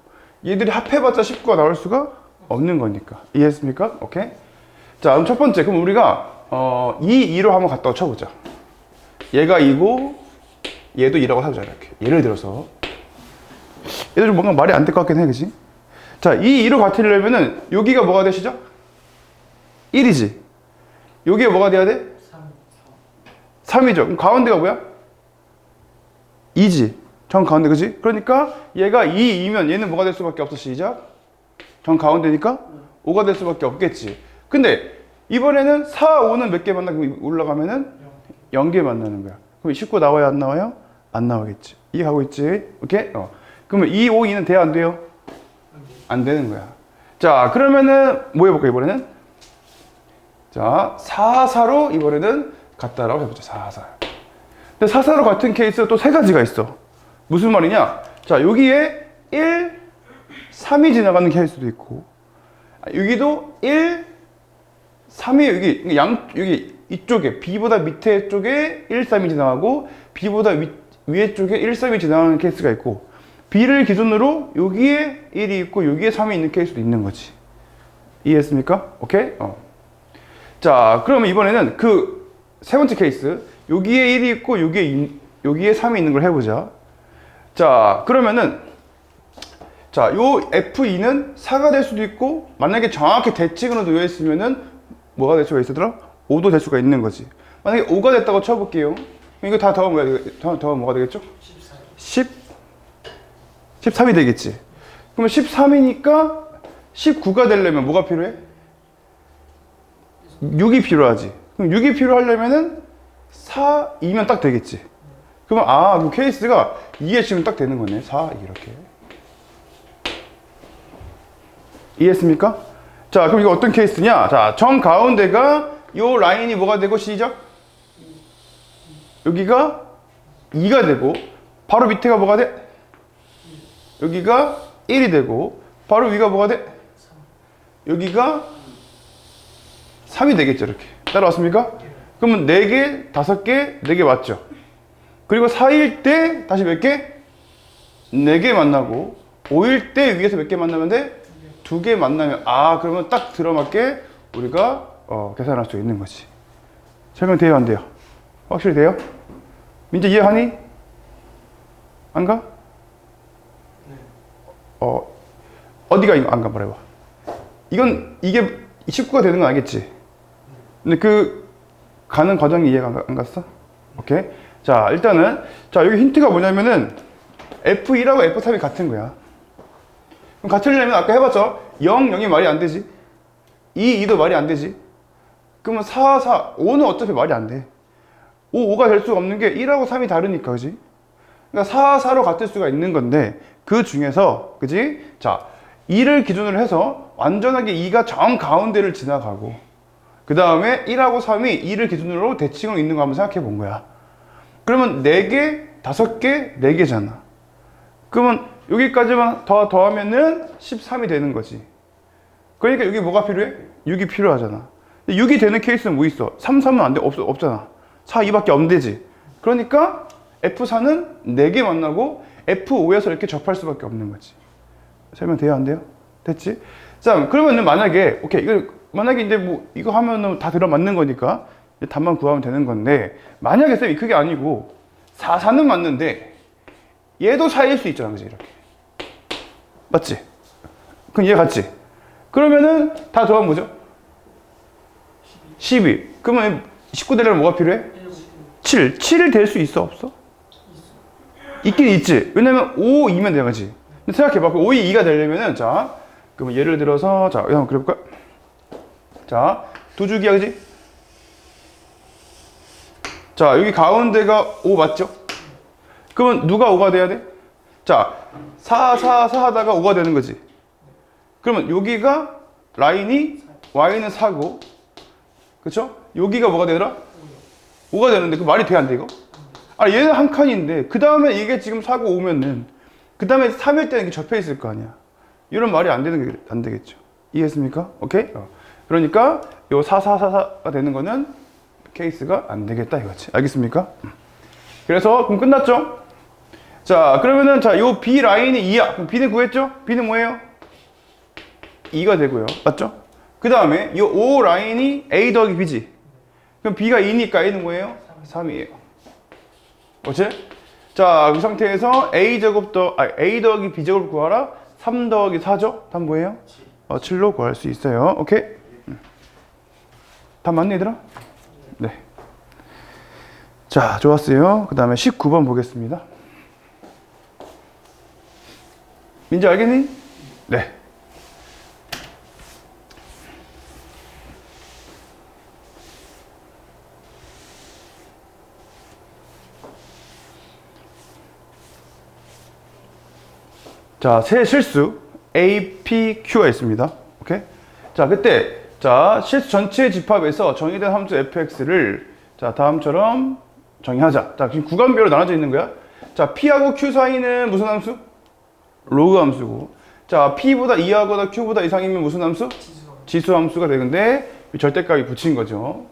얘들이 합해봤자 19가 나올 수가 없는 거니까. 이해했습니까? 오케이? 자, 그럼 첫 번째, 그럼 우리가 2로 한번 갖다가 쳐보자. 얘가 2고 얘도 2라고 하자. 이렇게 예를 들어서 얘도 좀 뭔가 말이 안 될 것 같긴 해, 그치? 자, 2로 같으려면은 여기가 뭐가 돼, 시작? 1이지. 여기가 뭐가 돼야 돼? 3이죠. 그럼 가운데가 뭐야? 2지. 정 가운데, 그지? 그러니까 얘가 2이면 얘는 뭐가 될 수밖에 없어, 시작? 정 가운데니까 5가 될 수밖에 없겠지. 근데 이번에는 4, 5는 몇 개 만나? 그럼 올라가면은 0개 만나는 거야. 그럼 19 나와요, 안 나와요? 안 나오겠지. 이해하고 있지? 오케이? 그러면 2, 5, 2는 돼요, 안 돼요? 안 되는 거야. 자, 그러면은 뭐 해볼까, 이번에는? 자, 4, 4로 이번에는 같다라고 해보자. 4, 4. 근데 4, 4로 같은 케이스가 또 3가지가 있어. 무슨 말이냐? 자, 여기에 1, 3이 지나가는 케이스도 있고, 여기도 1, 3이 여기 이쪽에 B보다 밑에 쪽에 1, 3이 지나가고 B보다 위에 쪽에 1, 3이 지나가는 케이스가 있고, B를 기준으로 여기에 1이 있고 여기에 3이 있는 케이스도 있는 거지. 이해했습니까? 오케이? 자, 그러면 이번에는 그 세 번째 케이스. 여기에 1이 있고 여기에 3이 있는 걸 해보자. 자, 그러면은 자, 요 F2는 4가 될 수도 있고 만약에 정확히 대칭으로 놓여 있으면은 뭐가 될 수가 있더라? 5도 될 수가 있는 거지. 만약에 5가 됐다고 쳐볼게요. 이거 다 더하면 뭐가 되겠죠? 13이 되겠지. 그러면 13이니까 19가 되려면 뭐가 필요해? 6이 필요하지. 그럼 6이 필요하려면은 4, 2면 딱 되겠지. 그러면 그 케이스가 이해 지금 딱 되는 거네. 4, 이렇게. 이해했습니까? 자, 그럼 이거 어떤 케이스냐? 자, 정 가운데가 요 라인이 뭐가 되고 시작? 여기가 2가 되고 바로 밑에가 뭐가 돼? 여기가 1이 되고 바로 위가 뭐가 돼? 여기가 3이 되겠죠. 이렇게 따라왔습니까? 그러면 4개, 5개, 4개 맞죠? 그리고 4일 때 다시 몇 개? 4개 만나고 5일 때 위에서 몇 개 만나면 돼? 2개 만나면 그러면 딱 들어맞게 우리가 계산할 수 있는 거지. 설명 돼요, 안 돼요? 확실히 돼요? 민재 이해하니? 안 가? 어디가 안 가? 말해봐. 이게 19가 되는 건 알겠지? 근데 그 가는 과정이 이해가 안 갔어? 오케이. 자, 일단은 자, 여기 힌트가 뭐냐면은 F2하고 F3이 같은 거야. 그럼 같으려면 아까 해봤죠? 0, 0이 말이 안 되지. 2, 2도 말이 안 되지. 그러면 4, 4, 5는 어차피 말이 안 돼. 5, 5가 될 수가 없는 게 1하고 3이 다르니까, 그지? 그러니까 4, 4로 같을 수가 있는 건데 그 중에서, 그지? 자, 2를 기준으로 해서 완전하게 2가 정 가운데를 지나가고 그 다음에 1하고 3이 2를 기준으로 대칭으로 있는 거 한번 생각해 본 거야. 그러면 4개, 5개, 4개잖아. 그러면 여기까지만 더하면은 13이 되는 거지. 그러니까 여기 뭐가 필요해? 6이 필요하잖아. 6이 되는 케이스는 뭐 있어? 3, 3은 안 돼? 없잖아. 4, 2밖에 없는 되지. 그러니까 F4는 4개 만나고 F5에서 이렇게 접할 수밖에 없는 거지. 설명 돼요, 안 돼요? 됐지? 자, 그러면은 만약에 만약에 이제 뭐 이거 하면은 다 들어맞는 거니까 답만 구하면 되는 건데 만약에 쌤이 그게 아니고 4, 4는 맞는데 얘도 4일 수 있잖아, 그지? 이렇게. 맞지? 그럼 얘 같지? 그러면은 다 더하면 뭐죠? 12. 그러면 19 되려면 뭐가 필요해? 7. 7일 될 수 있어, 없어? 있긴 있지. 왜냐면 5, 2면 되지. 근데 생각해봐. 5, 2가 되려면은, 자, 그러면 예를 들어서, 자, 여기 한번 그려볼까? 자, 두 줄기야, 그지? 자, 여기 가운데가 5 맞죠? 그러면 누가 5가 돼야 돼? 자, 4, 4, 4 하다가 5가 되는 거지. 그러면 여기가 라인이 y는 4고, 그쵸? 여기가 뭐가 되더라? 5가 되는데 그 말이 돼, 안 돼, 이거? 얘는 한 칸인데 그 다음에 이게 지금 4고 5면은 그 다음에 3일 때는 이게 접해 있을 거 아니야. 이런 말이 안 되겠죠. 이해했습니까? 오케이? 그러니까 요 4, 4, 4, 4가 되는 거는 케이스가 안 되겠다 이거지. 알겠습니까? 그래서 그럼 끝났죠? 자, 그러면은 자, 요 B 라인이 2야. 그럼 B는 구했죠? B는 뭐예요? 2가 되고요. 맞죠? 그 다음에 요 O 라인이 A 더하기 B지. 그럼 B가 2니까 A는 뭐예요? 3이에요. 그렇지? 자, 그 상태에서 A 더하기 B 제곱 구하라. 3 더하기 4죠? 답 뭐예요? 7로 구할 수 있어요. 오케이? 답 맞네, 얘들아? 네. 자, 좋았어요. 그 다음에 19번 보겠습니다. 민지 알겠니? 네. 자, 세 실수 A, P, Q가 있습니다. 오케이? 자, 그때 자, 실수 전체의 집합에서 정의된 함수 fx를 자, 다음처럼 정의하자. 자, 지금 구간별로 나눠져 있는 거야. 자, P하고 Q 사이는 무슨 함수? 로그 함수고. 자, P보다 2하거나 Q보다 이상이면 무슨 함수? 지수 함수가 되는데 절대값이 붙인 거죠.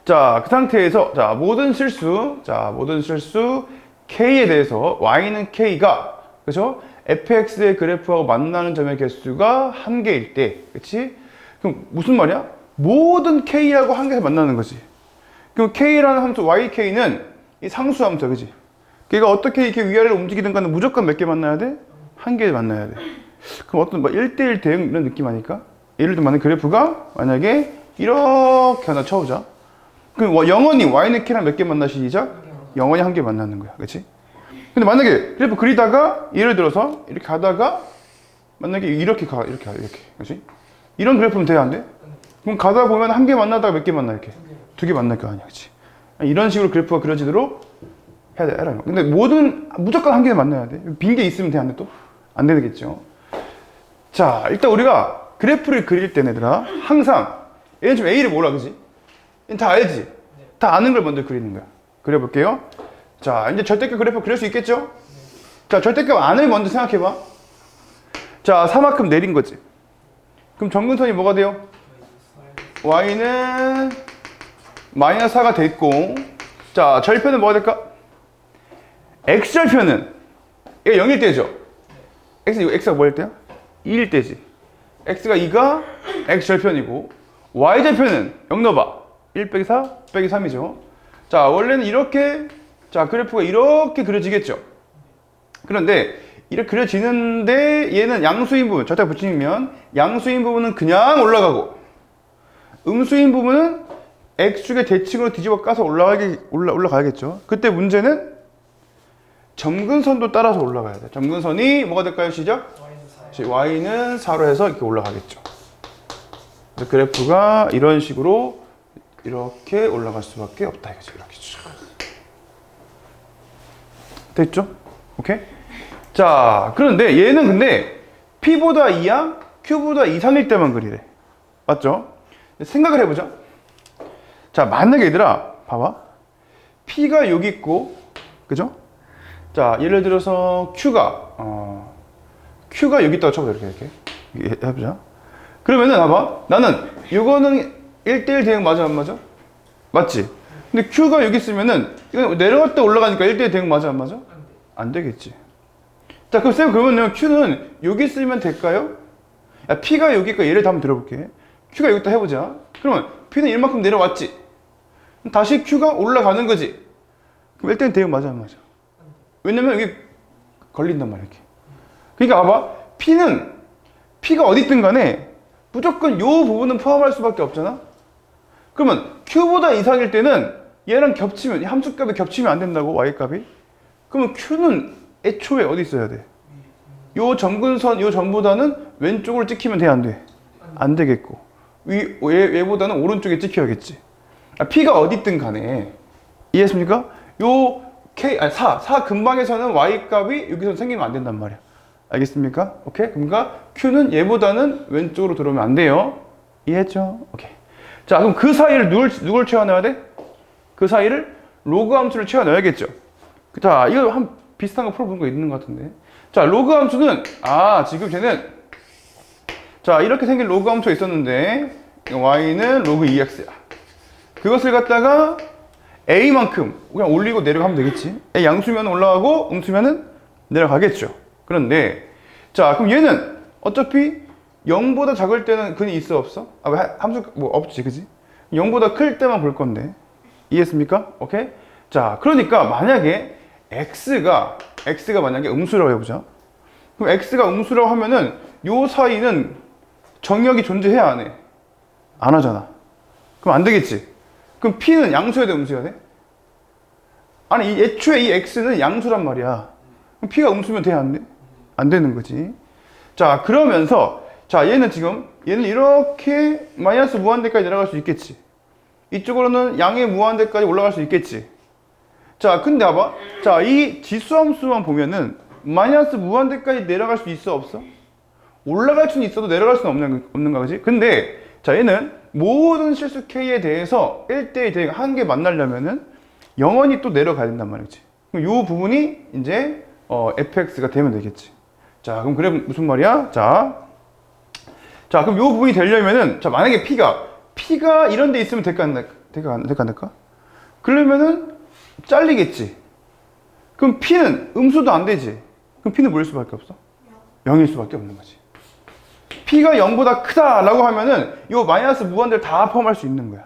자, 그 상태에서 자, 모든 실수 K에 대해서 Y는 K가 그렇죠? fx의 그래프하고 만나는 점의 개수가 1개일 때, 그치? 그럼 무슨 말이야? 모든 k하고 1개에서 만나는 거지. 그럼 k라는 함수 YK는 이 상수 함수야, 그지? 걔가 어떻게 이렇게 위아래로 움직이든 간에 무조건 몇 개 만나야 돼? 한 개 만나야 돼. 그럼 어떤 뭐 1대1 대응 이런 느낌 아닐까? 예를 들면 그래프가 만약에 이렇게 하나 쳐보자. 그럼 영원히 y는 k랑 몇 개 만나 시작? 영원히 한 개 만나는 거야, 그렇지? 근데 만약에 그래프 그리다가 예를 들어서 이렇게 가다가 만약에 이렇게 가, 이렇게, 그렇지? 이런 그래프는 돼, 안 돼? 그럼 가다 보면 한 개 만나다가 몇 개 만나, 이렇게? 두 개 만날 거 아니야, 그렇지? 이런 식으로 그래프가 그려지도록 해야 돼, 해라. 근데 무조건 한 개는 만나야 돼. 빈 게 있으면 돼, 안 돼, 또? 안 되겠죠. 자, 일단 우리가 그래프를 그릴 때는 얘들아, 항상, 얘는 지금 A를 몰라, 그지? 얘는 다 알지? 다 아는 걸 먼저 그리는 거야. 그려볼게요. 자, 이제 절대값 그래프 그릴 수 있겠죠? 자, 절대값 안을 먼저 생각해봐. 자, 4만큼 내린 거지. 그럼 점근선이 뭐가 돼요? y는 마이너스 4가 됐고, 자, 절편은 뭐가 될까? x절편은 얘가 0일 때죠? x가 뭐일 때야? 2일 때지. x가 2가 x절편이고, y절편은 0 넣어봐. 1 빼기 4 빼기 3이죠. 자, 원래는 이렇게, 자, 그래프가 이렇게 그려지겠죠? 그런데 이렇게 그려지는데 얘는 양수인 부분, 절대 붙이면 양수인 부분은 그냥 올라가고, 음수인 부분은 x축의 대칭으로 뒤집어 까서 올라가야겠죠. 그때 문제는 점근선도 따라서 올라가야 돼. 점근선이 뭐가 될까요? 시작? y는 4로 해서 이렇게 올라가겠죠. 그래서 그래프가 이런 식으로 이렇게 올라갈 수밖에 없다. 이거죠. 이렇게 쭉. 됐죠? 오케이? 자, 그런데 얘는 근데 P보다 2야, Q보다 2, 3일 때만 그리래. 맞죠? 생각을 해보자. 자, 만약에 얘들아, 봐봐. P가 여기 있고, 그죠? 자, 예를 들어서 Q가 여기 있다고 쳐보자. 이렇게 해보자. 그러면은, 봐봐. 나는 이거는 1대1 대응 맞아, 안 맞아? 맞지? 근데 Q가 여기 있으면은, 이거 내려갈 때 올라가니까 1대1 대응 맞아, 안 맞아? 안 되겠지. 자, 그럼 쌤, 그러면 Q는 여기 쓰면 될까요? 야, P가 여기 있고 예를 한번 들어볼게. Q가 여기다 해보자. 그러면 P는 1만큼 내려왔지? 다시 Q가 올라가는 거지? 그럼 1대1 대응 맞아, 안 맞아? 왜냐면 여기 걸린단 말이야, 이렇게. 그러니까 봐봐. P가 어디 있든 간에 무조건 요 부분은 포함할 수밖에 없잖아? 그러면 Q보다 이상일 때는 얘랑 겹치면, 함수값이 겹치면 안 된다고, Y값이? 그러면 Q는 애초에 어디 있어야 돼? 요 점근선, 요 점보다는 왼쪽으로 찍히면 돼, 안 돼? 안 되겠고. 얘보다는 오른쪽에 찍혀야겠지. P가 어디 있든 간에. 이해했습니까? 요 사 근방에서는 Y값이 여기서 생기면 안 된단 말이야. 알겠습니까? 오케이? 그러니까 Q는 얘보다는 왼쪽으로 들어오면 안 돼요. 이해했죠? 오케이. 자, 그럼 그 사이를 누굴 채워넣어야 돼? 그 사이를 로그 함수를 채워넣어야겠죠. 자, 이거 한 비슷한 거 풀어본 거 있는 것 같은데. 자, 로그 함수는, 지금 쟤는, 자, 이렇게 생긴 로그 함수가 있었는데, y는 로그 2x야. 그것을 갖다가 a만큼 그냥 올리고 내려가면 되겠지. a 양수면 올라가고, 음수면은 내려가겠죠. 그런데, 자, 그럼 얘는 어차피 0보다 작을 때는 근이 있어, 없어? 함수, 없지, 그지? 0보다 클 때만 볼 건데. 이해했습니까? 오케이? 자, 그러니까 만약에 x가 만약에 음수라고 해보자. 그럼 x가 음수라고 하면은 요 사이는 정역이 존재해야 안 해? 안 하잖아. 그럼 안 되겠지? 그럼 p는 양수여야 돼, 음수여야 돼? 아니, 애초에 이 x는 양수란 말이야. 그럼 p가 음수면 돼, 안 돼? 안 되는 거지. 자, 그러면서, 자, 얘는 이렇게 마이너스 무한대까지 내려갈 수 있겠지. 이쪽으로는 양의 무한대까지 올라갈 수 있겠지. 자, 근데 봐봐. 자, 이 지수함수만 보면은 마이너스 무한대까지 내려갈 수 있어, 없어? 올라갈 수는 있어도 내려갈 수는 없는 거지. 근데 자, 얘는 모든 실수 K에 대해서 1대1 대응 한 개 만나려면은 영원히 또 내려가야 된단 말이지. 그럼 이 부분이 이제 fx가 되면 되겠지. 자, 그럼 그래 무슨 말이야? 자, 그럼 이 부분이 되려면은, 자, 만약에 P가 이런 데 있으면 될까 안 될까? 그러면은 잘리겠지. 그럼 P는 음수도 안 되지. 그럼 P는 뭐일 수밖에 없어? 0일 수밖에 없는 거지. P가 0보다 크다라고 하면은 이 마이너스 무한대를 다 포함할 수 있는 거야.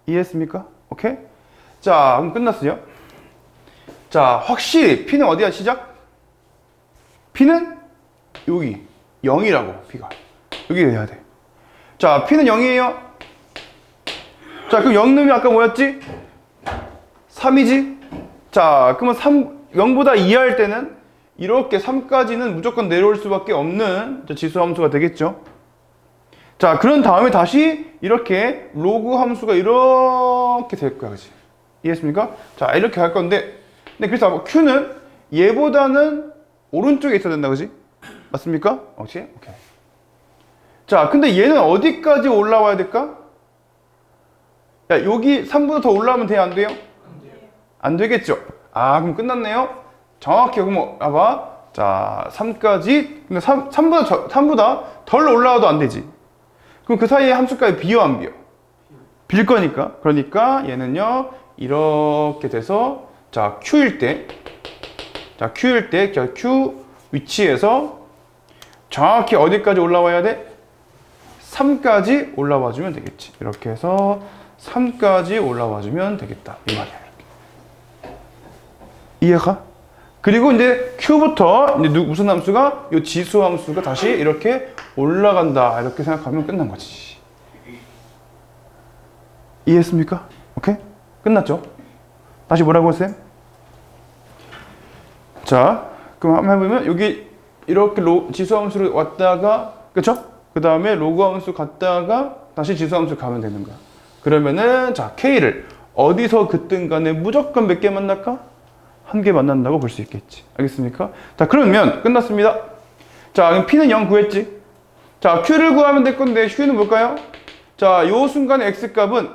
이해했습니까? 오케이? 자, 그럼 끝났어요. 자, 확실히 P는 어디야, 시작? P는 여기 0이라고, P가. 여기 해야 돼. 자, P는 0이에요. 자, 그럼 0 넣으면 아까 뭐였지? 3이지? 자, 그러면 0보다 이하일 때는 이렇게 3까지는 무조건 내려올 수밖에 없는 지수 함수가 되겠죠. 자, 그런 다음에 다시 이렇게 로그 함수가 이렇게 될 거야, 그치? 이해했습니까? 자, 이렇게 할 건데, 근데 그래서 Q는 얘보다는 오른쪽에 있어야 된다, 그치? 맞습니까? 그치? 오케이. 자, 근데 얘는 어디까지 올라와야 될까? 야, 여기 3보다 더 올라오면 돼요, 안 돼요? 안 되겠죠? 아, 그럼 끝났네요? 정확히, 그럼, 봐봐. 자, 3까지. 근데 3보다 덜 올라와도 안 되지. 그럼 그 사이에 함수까지 비어, 안 비어? 빌 거니까. 그러니까 얘는요, 이렇게 돼서, 자, Q일 때, 자, Q 위치에서 정확히 어디까지 올라와야 돼? 3까지 올라와 주면 되겠지. 이렇게 해서 3까지 올라와 주면 되겠다. 이 말이야. 이렇게. 이해가? 그리고 이제 Q부터 이제 무슨 함수가? 이 지수 함수가 다시 이렇게 올라간다. 이렇게 생각하면 끝난 거지. 이해했습니까? 오케이? 끝났죠? 다시 뭐라고 쌤? 자, 그럼 한번 해보면 여기 이렇게 지수 함수로 왔다가, 그쵸? 그 다음에 로그 함수 갔다가 다시 지수 함수 가면 되는 거야. 그러면은 자, K를 어디서 긋든 간에 무조건 몇 개 만날까? 한 개 만난다고 볼 수 있겠지. 알겠습니까? 자, 그러면 끝났습니다. 자, 그럼 P는 0 구했지? 자, Q를 구하면 될 건데 Q는 뭘까요? 자, 요 순간의 X 값은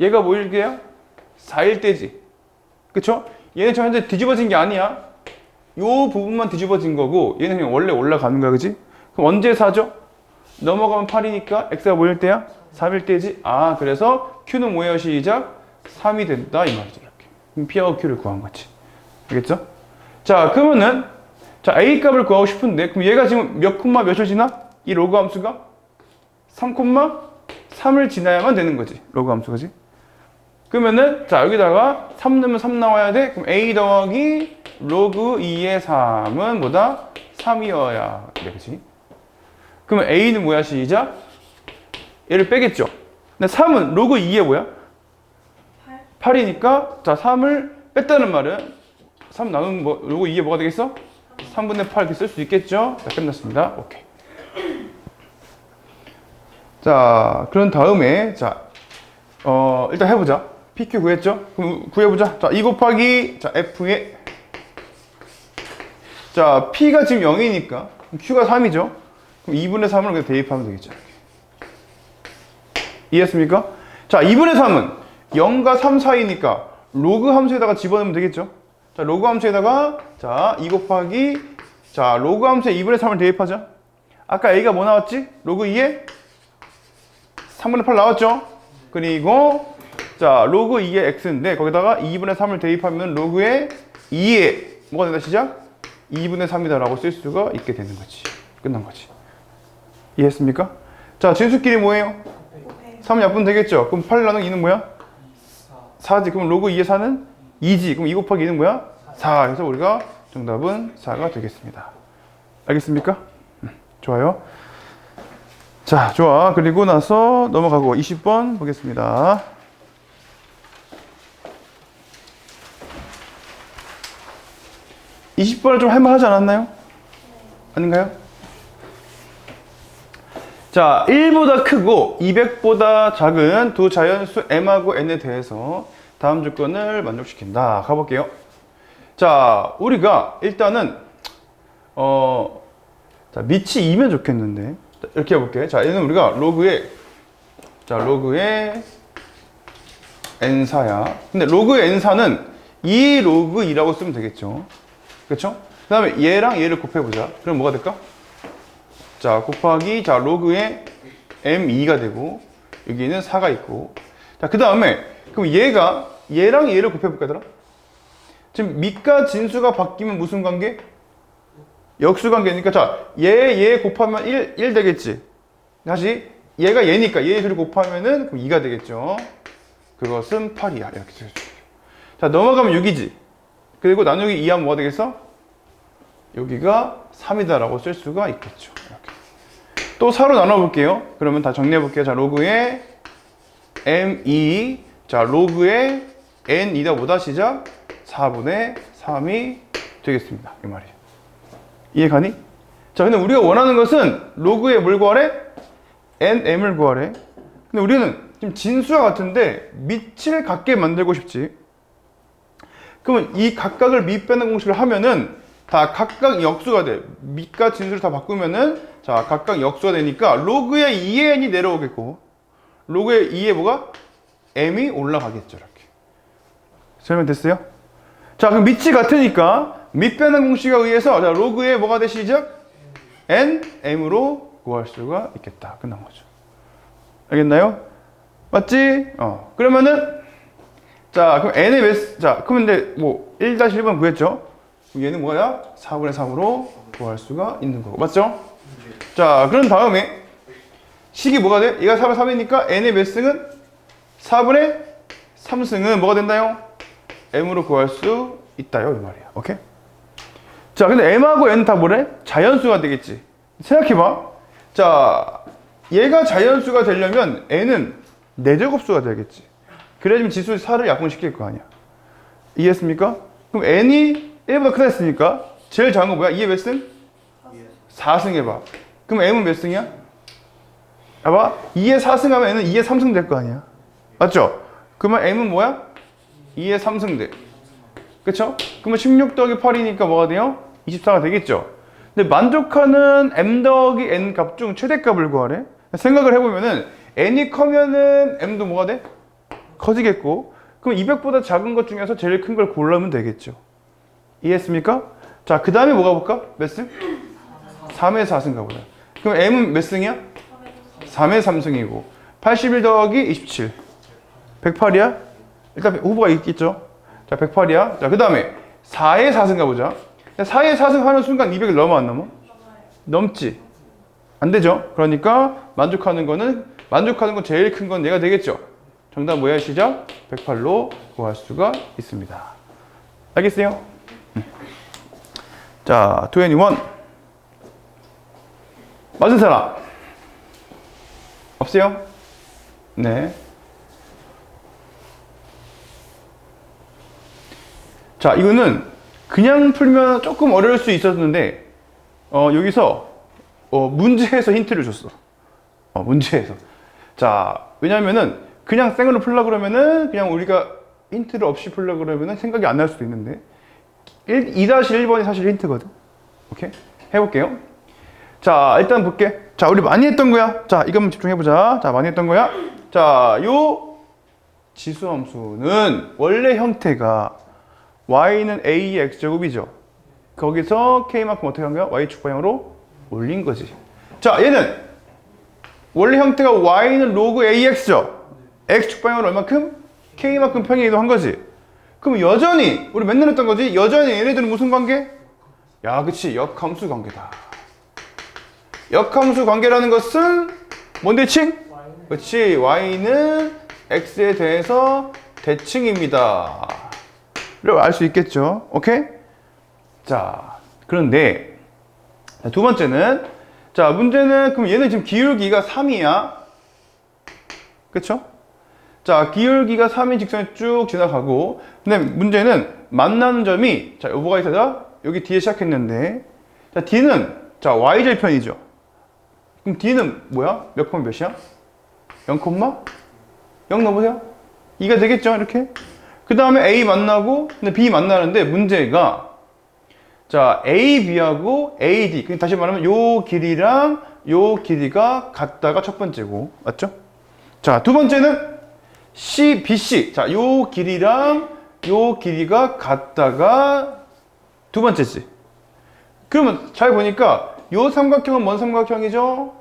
얘가 뭐일게요? 4일 때지. 그쵸? 얘는 저 현재 뒤집어진 게 아니야. 요 부분만 뒤집어진 거고 얘는 그냥 원래 올라가는 거야, 그지? 그럼 언제 4죠? 넘어가면 8이니까 X가 뭐일 때야? 3일 때지? 아, 그래서 Q는 뭐예요? 시작? 3이 된다 이 말이지. 이렇게. 그럼 P하고 Q를 구한 거지. 알겠죠? 자, 그러면은 자, A 값을 구하고 싶은데 그럼 얘가 지금 몇 콤마 몇을 지나? 이 로그 함수가? 3,3을 지나야만 되는 거지. 로그 함수가지? 그러면은 자, 여기다가 3 넣으면 3 나와야 돼. 그럼 A 더하기 로그 2의 3은 뭐다? 3이어야 돼. 그치? 그러면 A는 뭐야? 시작? 얘를 빼겠죠? 근데 3은 로그 2에 뭐야? 8. 8이니까 자, 3을 뺐다는 말은 3 나누면 뭐, 로그 2에 뭐가 되겠어? 3분의 8 이렇게 쓸 수 있겠죠? 자, 끝났습니다. 오케이. 자, 그런 다음에 자, 일단 해보자. PQ 구했죠? 그럼 구해보자. 자, 2 곱하기 자, F에 자, P가 지금 0이니까 Q가 3이죠? 그럼 2분의 3을 그냥 대입하면 되겠죠. 이해했습니까? 자, 2분의 3은 0과 3 사이니까 로그 함수에다가 집어넣으면 되겠죠? 자, 로그 함수에다가 자, 2 곱하기 자, 로그 함수에 2분의 3을 대입하자. 아까 A가 뭐 나왔지? 로그 2에 3분의 8 나왔죠? 그리고 자, 로그 2의 x인데 거기다가 2분의 3을 대입하면 로그의 2에 뭐가 된다 시작? 2분의 3이다 라고 쓸 수가 있게 되는 거지. 끝난 거지. 이해했습니까? 자, 진수끼리 뭐예요? 3 약분 되겠죠? 그럼 8 나누기 2는 뭐야? 4지. 그럼 로그 2의 4는 2지. 그럼 2 곱하기 2는 뭐야? 4. 그래서 우리가 정답은 4가 되겠습니다. 알겠습니까? 좋아요. 자, 좋아. 그리고 나서 넘어가고 20번 보겠습니다. 20번을 좀 할만하지 않았나요? 아닌가요? 자, 1보다 크고 200보다 작은 두 자연수 m하고 n에 대해서 다음 조건을 만족시킨다. 가볼게요. 자, 우리가 일단은 자, 밑이 2면 좋겠는데 이렇게 해볼게. 자, 얘는 우리가 로그의 n사야. 근데 로그의 n사는 2 로그 2라고 쓰면 되겠죠. 그렇죠? 그 다음에 얘랑 얘를 곱해보자. 그럼 뭐가 될까? 자, 곱하기 자, 로그의 m2가 되고 여기는 4가 있고 자, 그 다음에 그럼 얘랑 얘를 곱해볼까 얘들아? 지금 밑과 진수가 바뀌면 무슨 관계? 역수 관계니까 자, 얘 곱하면 1 되겠지. 다시 얘가 얘니까 얘 둘이 곱하면은 그럼 2가 되겠죠. 그것은 8이야. 이렇게 써주세요. 자, 넘어가면 6이지. 그리고 나누기 2하면 뭐가 되겠어? 여기가 3이다라고 쓸 수가 있겠죠. 이렇게. 또 4로 나눠볼게요. 그러면 다 정리해볼게요. 자, 로그의 m2, 자, 로그의 n2다 보다 시작 4분의 3이 되겠습니다. 이 말이에요. 이해가니? 자, 근데 우리가 원하는 것은 로그의 뭘 구하래? nm을 구하래. 근데 우리는 지금 진수와 같은데 밑을 같게 만들고 싶지. 그러면 이 각각을 밑 빼는 공식을 하면은 다 각각 역수가 돼. 밑과 진수를 다 바꾸면은 자, 각각 역수가 되니까 로그의 2의 n이 내려오겠고 로그의 2의 뭐가? m이 올라가겠죠. 이렇게. 설명됐어요? 자, 그럼 밑이 같으니까 밑 빼는 공식에 의해서 자, 로그의 뭐가 되시죠? n, m으로 구할 수가 있겠다. 끝난 거죠. 알겠나요? 맞지? 그러면은 자, 그럼 n의 몇, 자, 그러면 이제 뭐 1-1번 구했죠? 그럼 얘는 뭐야? 4분의 3으로 구할 수가 있는 거고. 맞죠? 자, 그런 다음에 식이 뭐가 돼? 얘가 4분의 3이니까 n의 몇 승은? 4분의 3승은 뭐가 된다요? m으로 구할 수 있다요. 이 말이야. 오케이? 자, 근데 m하고 n 다 뭐래? 자연수가 되겠지. 생각해봐. 자, 얘가 자연수가 되려면 n은 4제곱수가 되겠지. 그래야지만 지수 4를 약분시킬 거 아니야. 이해했습니까? 그럼 n이 1보다 크다 했으니까 제일 작은 거 뭐야? 2의 몇 승? 4승 해봐. 그럼 m은 몇 승이야? 봐봐. 2의 4승 하면 n은 2의 3승 될 거 아니야. 맞죠? 그러면 m은 뭐야? 2의 3승 돼. 그쵸? 그러면 16 더하기 8이니까 뭐가 돼요? 24가 되겠죠? 근데 만족하는 m 더하기 n 값 중 최대값을 구하래. 생각을 해보면은 n이 커면은 m도 뭐가 돼? 커지겠고, 그럼 200보다 작은 것 중에서 제일 큰 걸 고르면 되겠죠. 이해했습니까? 자, 그 다음에 뭐가 볼까? 몇 승? 3의 4승 가보자. 그럼 m은 몇 승이야? 3의 3승이고 81 더하기 27 108이야? 일단 후보가 있겠죠? 자, 108이야. 자, 그 다음에 4의 4승 가보자. 4의 4승 하는 순간 200을 넘어 안 넘어? 넘지. 안 되죠? 그러니까 만족하는 건 제일 큰 건 얘가 되겠죠? 정답 뭐야? 시작? 108로 구할 수가 있습니다. 알겠어요? 자, 21. 맞은 사람? 없어요? 네. 자, 이거는 그냥 풀면 조금 어려울 수 있었는데 여기서 문제에서 힌트를 줬어. 문제에서. 자, 왜냐면은 그냥 생으로 풀려고 그러면은 그냥 우리가 힌트를 없이 풀려고 그러면은 생각이 안 날 수도 있는데 2-1번이 사실 힌트거든. 오케이? 해볼게요. 자, 일단 볼게. 자, 우리 많이 했던 거야. 자, 이거 한번 집중해보자. 자, 많이 했던 거야. 자, 요 지수함수는 원래 형태가 y는 a의 x제곱이죠. 거기서 k만큼 어떻게 한 거야? y축 방향으로 올린 거지. 자, 얘는 원래 형태가 y는 로그 ax죠. x축 방향으로 얼마큼? k만큼 평행 이동한 거지. 그럼 여전히 우리 맨날 했던 거지. 여전히 얘네들은 무슨 관계? 야, 그치. 역함수 관계다. 역함수 관계라는 것은 뭔 대칭? 그치. y는 x에 대해서 대칭입니다. 를 알 수 있겠죠. 오케이? 자, 그런데 두 번째는 자, 문제는 그럼 얘는 지금 기울기가 3이야. 그쵸? 자, 기울기가 3인 직선에 쭉 지나가고 근데 문제는 만나는 점이 자, 뭐가 있어야 여기 뒤에 시작했는데 자, D는 자, y절편이죠. 그럼 D는 뭐야? 몇 콤마 몇이야? 0 콤마? 0 넣어보세요. 2가 되겠죠? 이렇게. 그 다음에 A 만나고 근데 B 만나는데 문제가 자, AB하고 AD 다시 말하면 요 길이랑 요 길이가 같다가 첫 번째고 맞죠? 자, 두 번째는 C, BC 자, 요 길이랑 요 길이가 같다가 두 번째지. 그러면 잘 보니까 요 삼각형은 뭔 삼각형이죠?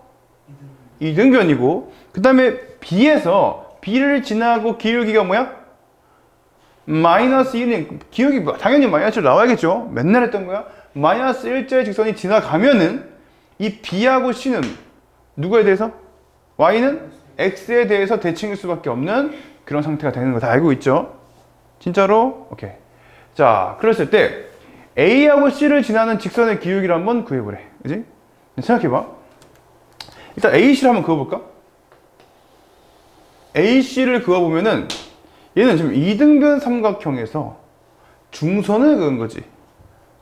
이등변이고 그 다음에 B에서 B를 지나고 기울기가 뭐야? 마이너스 1인 기울기 당연히 마이너스로 나와야겠죠. 맨날 했던 거야. 마이너스 1자의 직선이 지나가면은 이 B하고 C는 누구에 대해서? Y는 X에 대해서 대칭일 수밖에 없는 그런 상태가 되는 거 다 알고 있죠? 진짜로? 오케이. 자, 그랬을 때 A하고 C를 지나는 직선의 기울기를 한번 구해보래. 그지? 생각해봐. 일단 AC를 한번 그어볼까? AC를 그어보면은 얘는 지금 이등변 삼각형에서 중선을 그은 거지.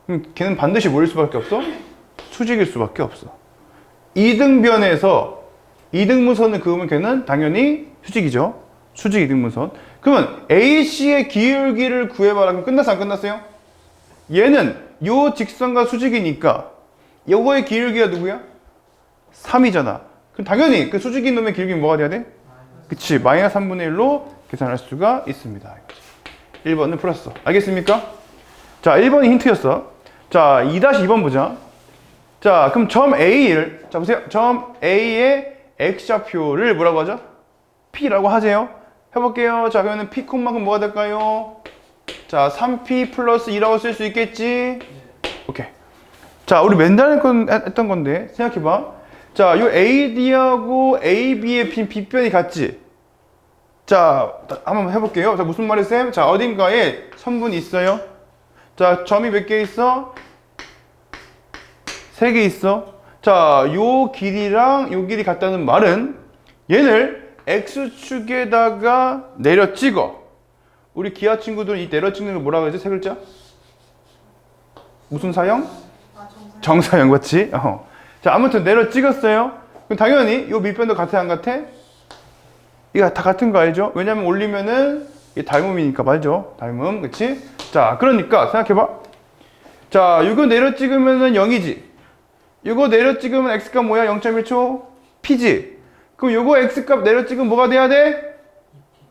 그럼 걔는 반드시 뭐일 수밖에 없어? 수직일 수밖에 없어. 이등변에서 이등분선을 그으면 걔는 당연히 수직이죠. 수직 이등분선. 그러면 AC의 기울기를 구해봐라. 그럼 끝났어 안 끝났어요? 얘는 요 직선과 수직이니까 요거의 기울기가 누구야? 3이잖아. 그럼 당연히 그 수직인 놈의 기울기는 뭐가 돼야 돼? 그치, 마이너스 3분의 1로 계산할 수가 있습니다. 1번은 풀었어. 알겠습니까? 자, 1번이 힌트였어. 자, 2-2번 보자. 자, 그럼 점 A를, 자, 보세요. 점 A의 X좌표를 뭐라고 하죠? P라고 하세요. 해볼게요. 자, 그러면 P 콤만큼 뭐가 될까요? 자, 3P 플러스 2라고 쓸 수 있겠지? 오케이. 자, 우리 맨날 했던 건데, 생각해봐. 자, 요 AD하고 AB의 빗변이 같지? 자, 한번 해볼게요. 자, 무슨 말이에요, 쌤? 자, 어딘가에 선분이 있어요. 자, 점이 몇 개 있어? 3개 있어. 자, 요 길이랑 요 길이 같다는 말은 얘를 X축에다가 내려 찍어. 우리 기하 친구들은 이 내려 찍는 걸 뭐라고 하지? 세 글자? 무슨 사형? 정사형, 맞지? 자, 아무튼 내려 찍었어요. 그럼 당연히 요 밑변도 같아, 안 같아? 이거 다 같은 거 알죠? 왜냐면 올리면은 이게 닮음이니까 말죠. 닮음, 그치? 자, 그러니까 생각해봐. 자, 이거 내려 찍으면은 0이지. 이거 내려 찍으면 x값 뭐야? 0.1초? p지. 그럼 요거 x값 내려 찍으면 뭐가 돼야 돼?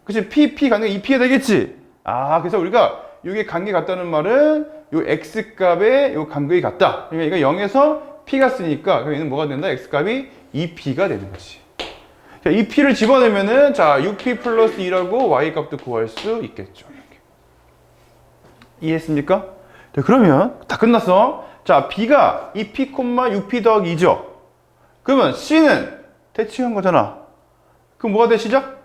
그치? p 가는 게 2p가 되겠지? 아, 그래서 우리가 요게 관계 같다는 말은 요 x값의 요 간격이 같다. 그러니까 이거 0에서 p가 쓰니까 그럼 얘는 뭐가 된다? x값이 2p가 되는 거지. 자, 2p를 집어넣으면은 자, 6p 플러스 2라고 y값도 구할 수 있겠죠. 이렇게. 이해했습니까? 자, 그러면 다 끝났어. 자, b가 2p, 6p 더하기 2죠. 그러면 c는 대칭한 거잖아. 그럼 뭐가 돼, 시작?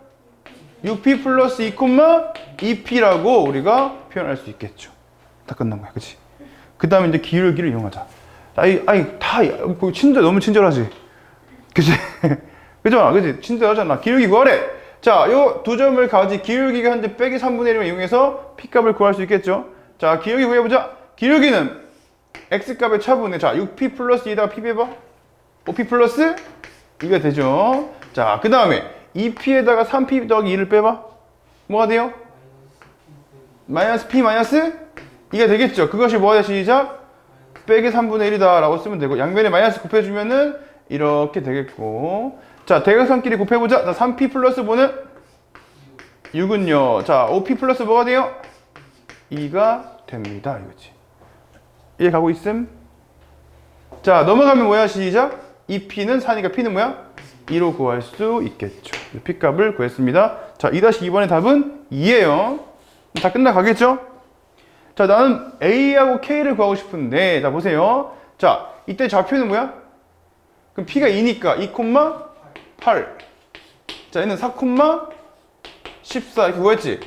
6p 플러스 2, 2p라고 우리가 표현할 수 있겠죠. 다 끝난 거야, 그치? 그 다음에 이제 기울기를 이용하자. 너무 친절하지? 그치? 그죠? 그치? 친절하잖아. 기울기 구하래! 자, 요 두 점을 가지 기울기가 현재 빼기 3분의 1을 이용해서 p값을 구할 수 있겠죠? 자, 기울기 구해보자. 기울기는 x값의 차분해. 자, 6p 플러스 2에다가 p 빼봐. 5p 플러스 2가 되죠. 자, 그 다음에 2p에다가 3p 더하기 2를 빼봐. 뭐가 돼요? 마이너스 p 마이너스 2가 되겠죠. 그것이 뭐가 돼? 시작. 빼기 3분의 1이다 라고 쓰면 되고, 양변에 마이너스 곱해주면은 이렇게 되겠고, 자, 대각선끼리 곱해보자. 자, 3p 플러스 5는 6은요. 자, 5p 플러스 뭐가 돼요? 2가 됩니다. 이거지. 이해 가고 있음? 자, 넘어가면 뭐야? 시작. 2p는 4니까 p는 뭐야? 2로 구할 수 있겠죠. p값을 구했습니다. 자, 2-2번의 답은 2예요. 다 끝나가겠죠? 자, 나는 A하고 K를 구하고 싶은데, 자, 보세요. 자, 이때 좌표는 뭐야? 그럼 P가 2니까 2,8. 자, 얘는 4,14 이렇게 구했지?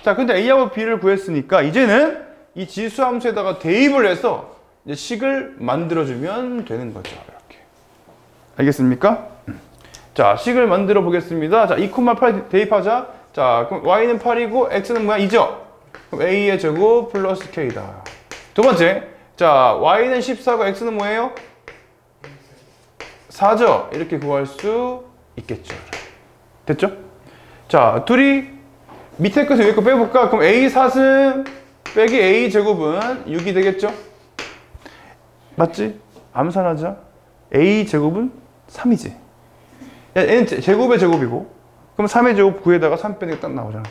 자, 근데 A하고 B를 구했으니까 이제는 이 지수 함수에다가 대입을 해서 이제 식을 만들어주면 되는 거죠. 이렇게. 알겠습니까? 자, 식을 만들어 보겠습니다. 자, 2,8 대입하자. 자, 그럼 Y는 8이고 X는 뭐야? 2죠? 그럼 A의 제곱 플러스 K다. 두 번째. 자, Y는 14고 X는 뭐예요? 4죠? 이렇게 구할 수 있겠죠. 됐죠? 자, 둘이 밑에 것을 위에 거 빼볼까? 그럼 A 4승 빼기 A 제곱은 6이 되겠죠? 맞지? 암산하자. A 제곱은 3이지. 얘는 제곱의 제곱이고, 그럼 3의 제곱 9에다가 3 빼는 게 딱 나오잖아.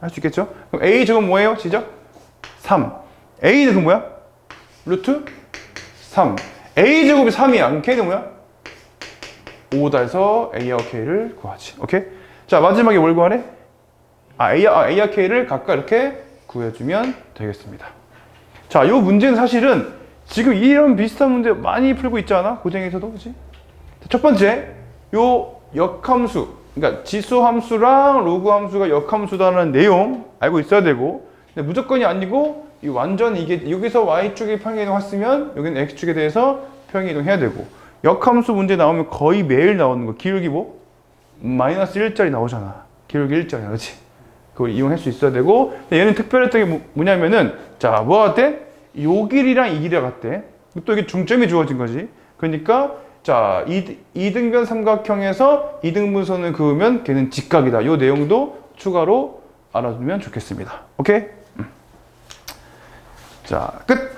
할 수 있겠죠? 그럼 A 제곱 뭐예요? 시작. 3. A는 그 뭐야? 루트 3. A 제곱이 3이야. 그럼 K는 뭐야? 5다 해서 A와 K를 구하지. 오케이? 자, 마지막에 뭘 구하래? A와 K를 각각 이렇게 구해주면 되겠습니다. 자, 요 문제는 사실은 지금 이런 비슷한 문제 많이 풀고 있지 않아? 고쟁에서도, 그치? 첫 번째, 요 역함수, 그러니까 지수 함수랑 로그 함수가 역함수다라는 내용 알고 있어야 되고, 근데 무조건이 아니고 이 완전 이게 여기서 y축에 평행이동 했으면 여기는 x축에 대해서 평행이동 해야 되고, 역함수 문제 나오면 거의 매일 나오는 거. 기울기 뭐? 마이너스 1짜리 나오잖아. 기울기 1짜리, 그렇지? 그걸 이용할 수 있어야 되고, 근데 얘는 특별했던 게 뭐냐면은, 자, 뭐 같대? 요 길이랑 이 길이가 같대. 또 이게 중점이 주어진 거지. 그러니까, 자, 이등변 삼각형에서 이등분선을 그으면 걔는 직각이다. 요 내용도 추가로 알아두면 좋겠습니다. 오케이? 자, 끝!